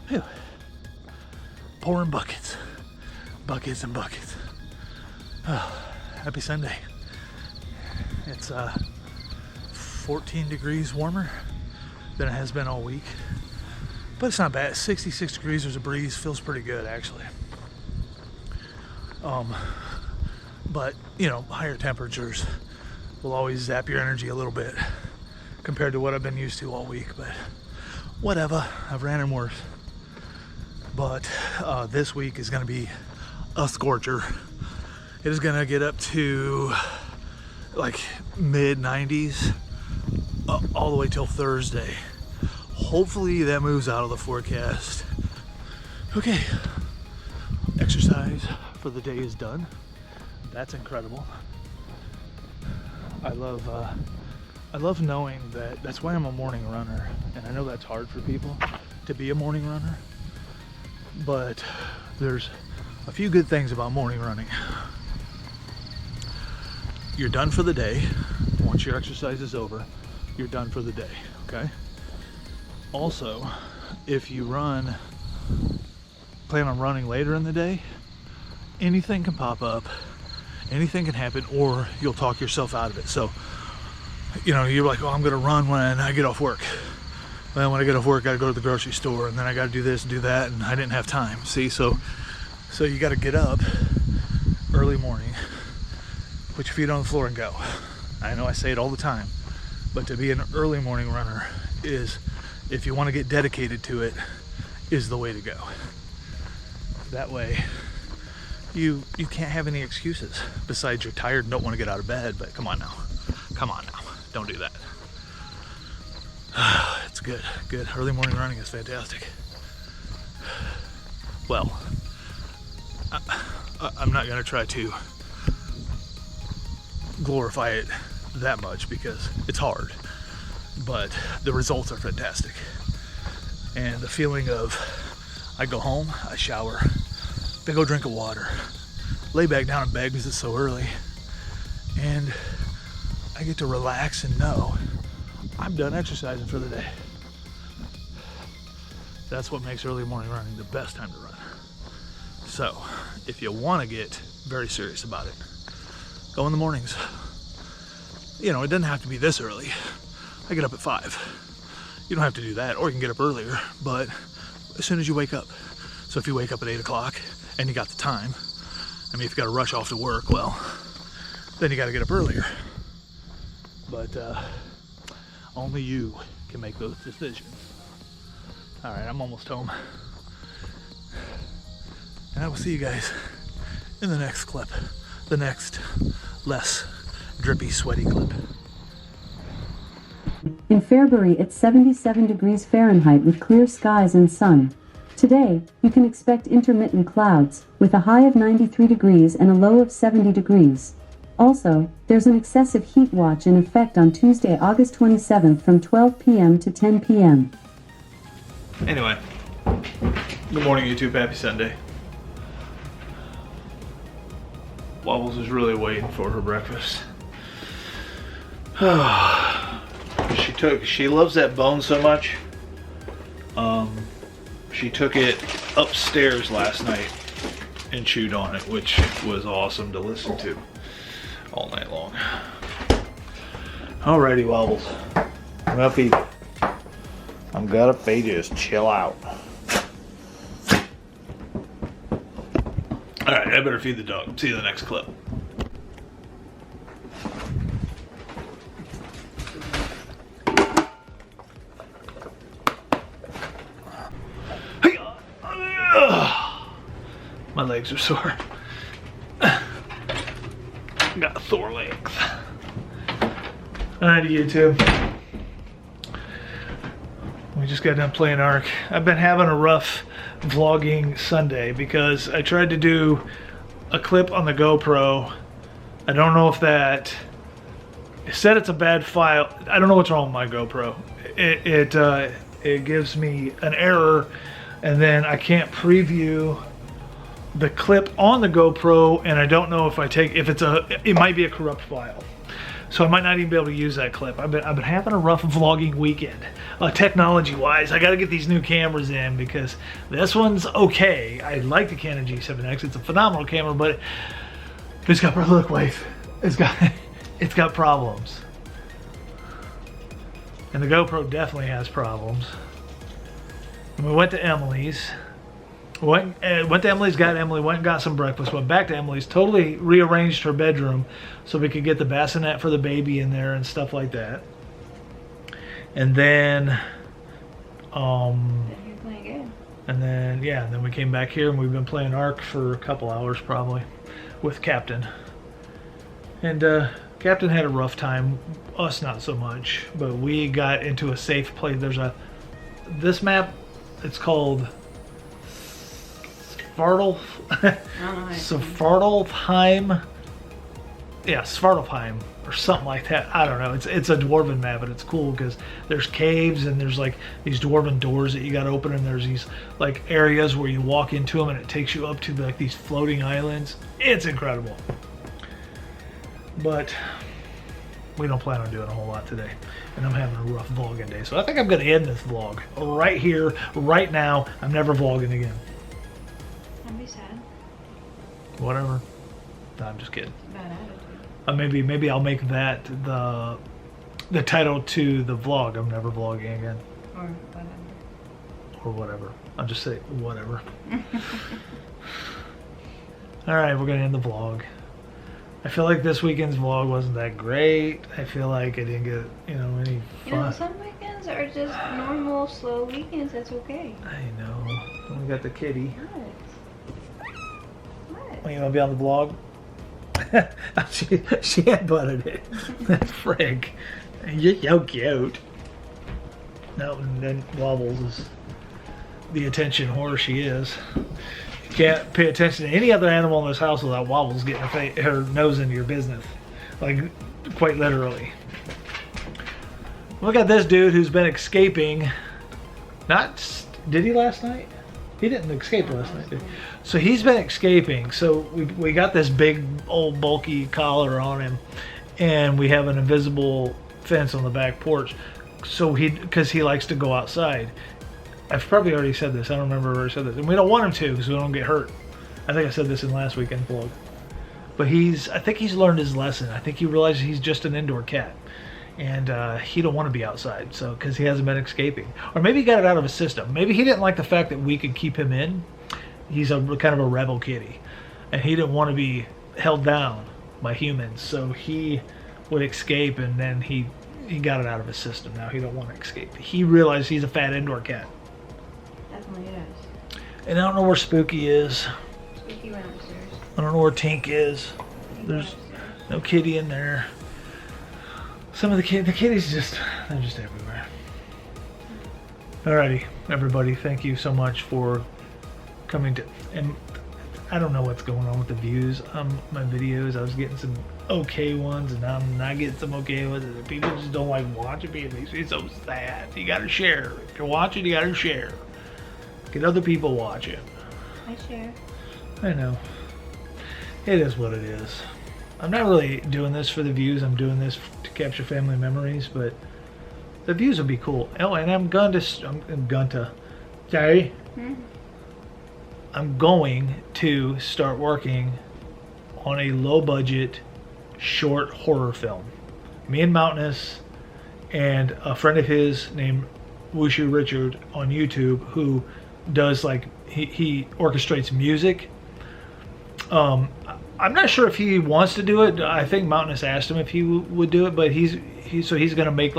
Phew. Pouring buckets. Buckets and buckets. Oh, happy Sunday. It's 14 degrees warmer than it has been all week. But it's not bad. 66 degrees, there's a breeze. Feels pretty good, actually. But, you know, higher temperatures will always zap your energy a little bit compared to what I've been used to all week. But whatever. I've ran in worse. But this week is going to be a scorcher. It is going to get up to like mid 90s all the way till Thursday. Hopefully that moves out of the forecast. Okay, exercise for the day is done. That's incredible. I love knowing that. That's why I'm a morning runner, and I know that's hard for people to be a morning runner, but there's a few good things about morning running. You're done for the day. Once your exercise is over, you're done for the day, okay? Also, if you plan on running later in the day, anything can pop up, anything can happen, or you'll talk yourself out of it. So, you know, you're like, oh, I'm gonna run when I get off work. Well, when I get off work, I gotta go to the grocery store, and then I gotta do this and do that, and I didn't have time. See, so you gotta get up early morning, put your feet on the floor and go. I know I say it all the time, but to be an early morning runner is, if you want to get dedicated to it, is the way to go. That way you can't have any excuses besides you're tired and don't want to get out of bed. But come on now, don't do that. It's good. Early morning running is fantastic. Well, I'm not going to try to glorify it that much because it's hard, but the results are fantastic. And the feeling of, I go home, I shower, big old drink of water, lay back down in bed because it's so early, and I get to relax and know I'm done exercising for the day. That's what makes early morning running the best time to run. So if you want to get very serious about it, go in the mornings. You know, it doesn't have to be this early. I get up at 5. You don't have to do that, or you can get up earlier, but as soon as you wake up. So if you wake up at 8 o'clock and you got the time, I mean, if you got to rush off to work, well, then you got to get up earlier. But only you can make those decisions. All right, I'm almost home. And I will see you guys in the next clip, the next less drippy, sweaty clip. In Fairbury, it's 77 degrees Fahrenheit with clear skies and sun. Today, you can expect intermittent clouds, with a high of 93 degrees and a low of 70 degrees. Also, there's an excessive heat watch in effect on Tuesday, August 27th from 12 p.m. to 10 p.m. Anyway, good morning, YouTube. Happy Sunday. Wobbles is really waiting for her breakfast. She loves that bone so much. She took it upstairs last night and chewed on it, which was awesome to listen to all night long. Alrighty, Wobbles. I'm gonna feed you. I'm gonna feed you. Just chill out. Alright, I better feed the dog. See you in the next clip. My legs are sore. Got Thor legs. Alright, YouTube. We just got done playing Ark. I've been having a rough vlogging Sunday because I tried to do a clip on the GoPro. I don't know if it said it's a bad file. I don't know what's wrong with my GoPro. It gives me an error, and then I can't preview the clip on the GoPro, and I don't know if it might be a corrupt file. So I might not even be able to use that clip. I've been having a rough vlogging weekend, technology-wise. I got to get these new cameras in because this one's okay. I like the Canon G7X. It's a phenomenal camera, but it's got, look, wife, it's got problems. And the GoPro definitely has problems. And we went to Emily's. Went to Emily's, got Emily, went and got some breakfast, went back to Emily's, totally rearranged her bedroom so we could get the bassinet for the baby in there and stuff like that. And then, then we came back here and we've been playing Ark for a couple hours probably with Captain. And Captain had a rough time, us not so much, but we got into a safe place. There's this map, it's called Svartalfheim. Yeah, Svartalfheim or something like that. I don't know. It's a dwarven map, but it's cool because there's caves and there's like these dwarven doors that you got to open, and there's these like areas where you walk into them and it takes you up to like these floating islands. It's incredible. But we don't plan on doing a whole lot today, and I'm having a rough vlogging day. So I think I'm going to end this vlog right here, right now. I'm never vlogging again. Don't be sad. Whatever. No, I'm just kidding. Bad attitude. Maybe I'll make that the title to the vlog. I'm never vlogging again. Or whatever. Or whatever. I'll just say whatever. Alright, we're going to end the vlog. I feel like this weekend's vlog wasn't that great. I feel like I didn't get, any fun. You know, some weekends are just normal, slow weekends. That's okay. I know. We got the kitty. What? Oh, you want to be on the vlog? she headbutted it. Frig. You're so cute. No, and then Wobbles is the attention whore she is. You can't pay attention to any other animal in this house without Wobbles getting her nose into your business. Like, quite literally. Look at this dude who's been escaping. Did he last night? He didn't escape last night, did he? So he's been escaping. So we got this big old bulky collar on him, and we have an invisible fence on the back porch. So because he likes to go outside. I've probably already said this. I don't remember if I already said this. And we don't want him to because we don't get hurt. I think I said this in last weekend's vlog. But I think he's learned his lesson. I think he realizes he's just an indoor cat. And he don't want to be outside, so because he hasn't been escaping. Or maybe he got it out of his system. Maybe he didn't like the fact that we could keep him in. He's kind of a rebel kitty. And he didn't want to be held down by humans. So he would escape, and then he got it out of his system. Now he don't want to escape. He realized he's a fat indoor cat. Definitely is. And I don't know where Spooky is. Spooky went upstairs. I don't know where Tink is. There's no kitty in there. Some of the kitties they're just everywhere. Alrighty, everybody, thank you so much for coming to, and I don't know what's going on with the views on my videos. I was getting some okay ones, and now I'm not getting some okay ones, and people just don't like watching me. It makes me so sad. You gotta share. If you're watching, you gotta share. Get other people watching. I share. I know. It is what it is. I'm not really doing this for the views. I'm doing this to capture family memories, but the views will be cool. Oh, and I'm going to start working on a low-budget, short horror film. Me and Mountainous and a friend of his named Wushu Richard on YouTube, who does he orchestrates music. I'm not sure if he wants to do it. I think Mountainous asked him if he would do it, but he's gonna make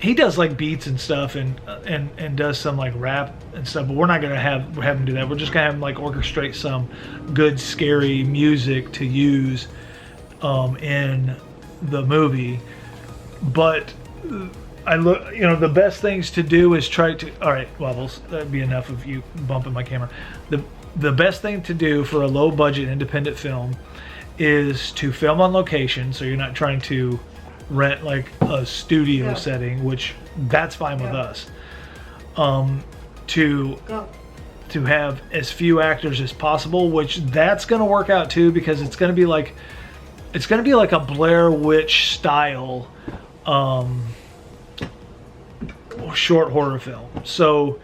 he does beats and stuff and does some rap and stuff, but we're not gonna have him do that. We're just gonna have him orchestrate some good scary music to use in the movie. But the best things to do is try to, all right, Wobbles, that'd be enough of you bumping my camera. The best thing to do for a low budget independent film is to film on location, so you're not trying to rent a studio setting, which that's fine with us. To have as few actors as possible, which that's going to work out too, because it's going to be it's going to be like a Blair Witch style short horror film. So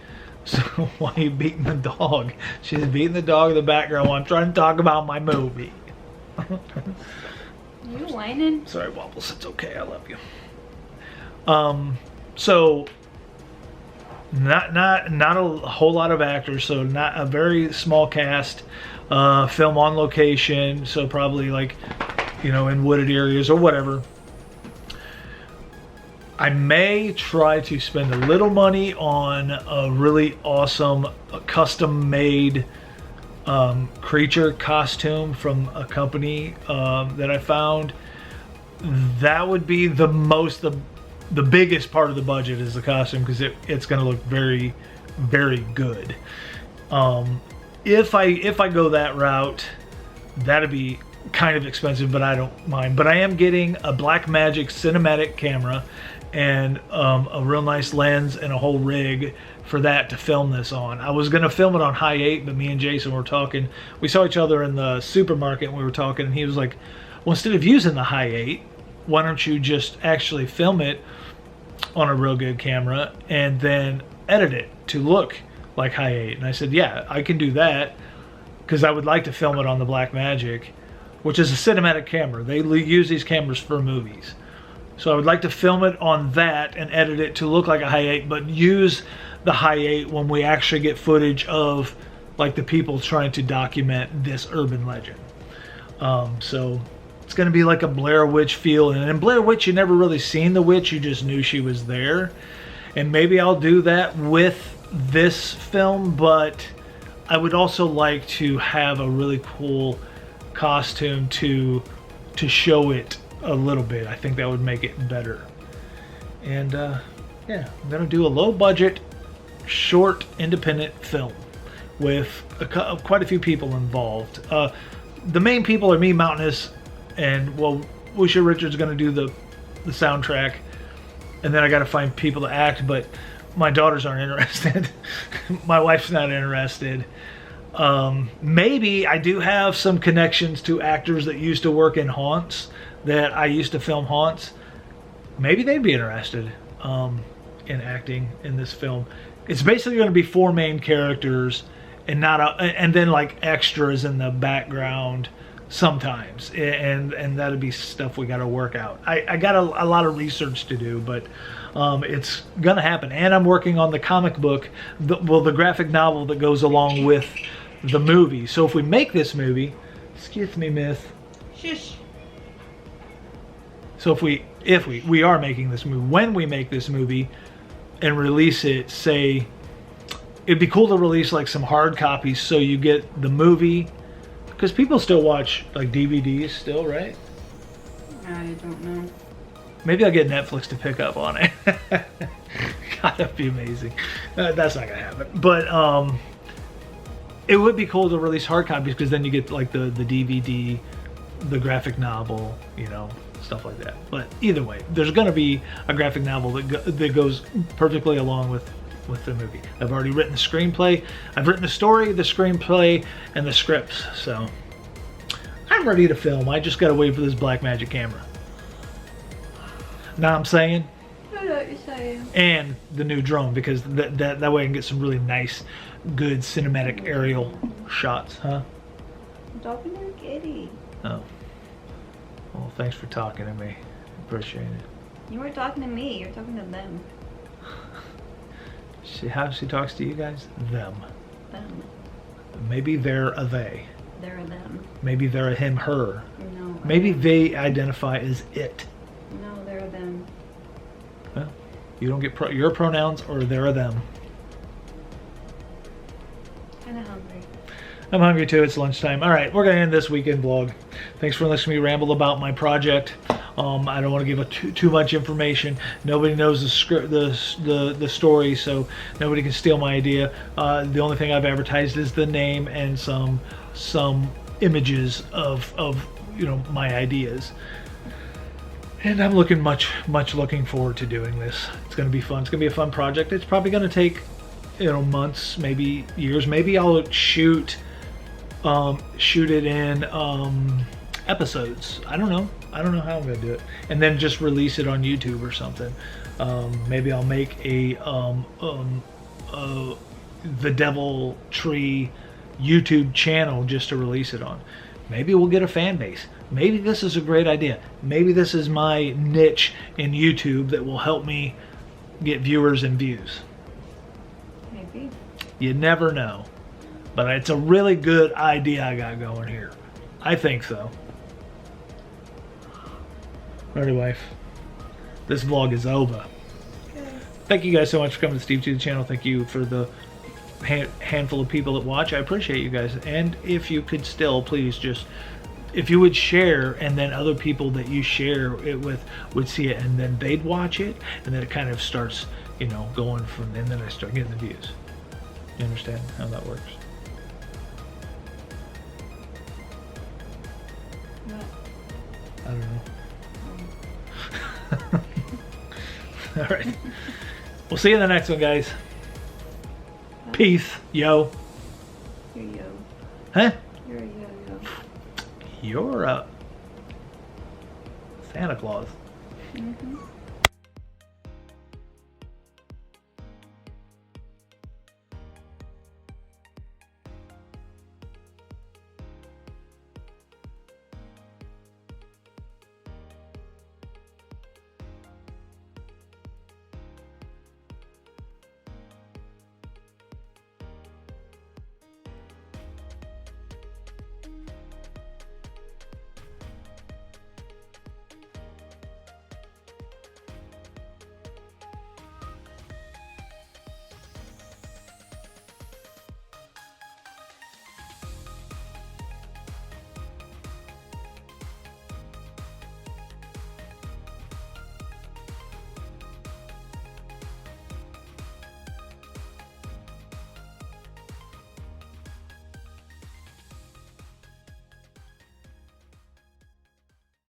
why are you beating the dog? She's beating the dog in the background while I'm trying to talk about my movie. You whining? Sorry, Wobbles. It's okay. I love you. So not a whole lot of actors. So not a very small cast. Film on location. So probably like, you know, in wooded areas or whatever. I may try to spend a little money on a really awesome custom-made creature costume from a company that I found. That would be the biggest part of the budget is the costume, because it's going to look very, very good. If I go that route, that'd be kind of expensive, but I don't mind. But I am getting a Blackmagic cinematic camera and a real nice lens and a whole rig for that to film this on. I was gonna film it on high 8, but me and Jason were talking. We saw each other in the supermarket and we were talking, and he was like, well, instead of using the high 8, why don't you just actually film it on a real good camera and then edit it to look like high 8? And I said, yeah, I can do that, because I would like to film it on the Blackmagic, which is a cinematic camera. They use these cameras for movies. So I would like to film it on that and edit it to look like a high 8, but use the high 8 when we actually get footage of like the people trying to document this urban legend. So it's going to be like a Blair Witch feel. And in Blair Witch, you never really seen the witch, you just knew she was there. And maybe I'll do that with this film, but I would also like to have a really cool costume to show it a little bit. I think that would make it better. And yeah, I'm gonna do a low budget short independent film with quite a few people involved. The main people are me, Mountainous, and well, Wisha Richards gonna do the soundtrack, and then I gotta find people to act, but my daughters aren't interested. My wife's not interested. Maybe I do have some connections to actors that used to work in haunts, that I used to film haunts. Maybe they'd be interested in acting in this film. It's basically going to be 4 main characters and and then like extras in the background sometimes, and that'll be stuff we got to work out. I got a lot of research to do, but it's gonna happen. And I'm working on the comic book, the graphic novel that goes along with the movie. So if we make this movie, excuse me, Myth. Shush. So if we are making this movie, when we make this movie and release it, say, it'd be cool to release like some hard copies so you get the movie, because people still watch like DVDs still, right? I don't know. Maybe I'll get Netflix to pick up on it. God, that'd be amazing. That's not gonna happen. But it would be cool to release hard copies, because then you get like the DVD, the graphic novel, you know, stuff like that. But either way, there's gonna be a graphic novel that goes perfectly along with the movie. I've already written the screenplay. I've written the story, the screenplay, and the scripts. So I'm ready to film. I just gotta wait for this Blackmagic camera. Know what I'm saying? I know what you're saying. And the new drone, because that way I can get some really nice, good cinematic aerial shots, huh? I'm talking to a kitty. Oh. Well, thanks for talking to me. Appreciate it. You weren't talking to me, you're talking to them. How she talks to you guys? Them. Them. Maybe they're a they. They're a them. Maybe they're a him, her. No. Maybe they identify as it. No, they're a them. Well, you don't get your pronouns, or they're a them. Kinda hungry. I'm hungry too. It's lunchtime. All right, we're gonna end this weekend vlog. Thanks for listening to me ramble about my project. I don't want to give too much information. Nobody knows the script, the story, so nobody can steal my idea. The only thing I've advertised is the name and some images of you know, my ideas. And I'm much looking forward to doing this. It's gonna be fun. It's gonna be a fun project. It's probably gonna take, you know, months, maybe years. Maybe I'll shoot it in episodes. I don't know how I'm gonna do it, and then just release it on YouTube or something. Maybe I'll make a the Devil Tree YouTube channel just to release it on. Maybe we'll get a fan base. Maybe this is a great idea. Maybe this is my niche in YouTube that will help me get viewers and views. Maybe. You never know. But it's a really good idea I got going here. I think so. Alrighty, wife. This vlog is over. Thank you guys so much for coming to Steve to the channel. Thank you for the handful of people that watch. I appreciate you guys. And if you could still, please just, if you would share, and then other people that you share it with would see it, and then they'd watch it, and then it kind of starts, you know, going from, and then I start getting the views. You understand how that works? I don't know. All right. We'll see you in the next one, guys. Peace, yo. You're yo. Huh? You're a yo-yo. You're a Santa Claus. Mm-hmm.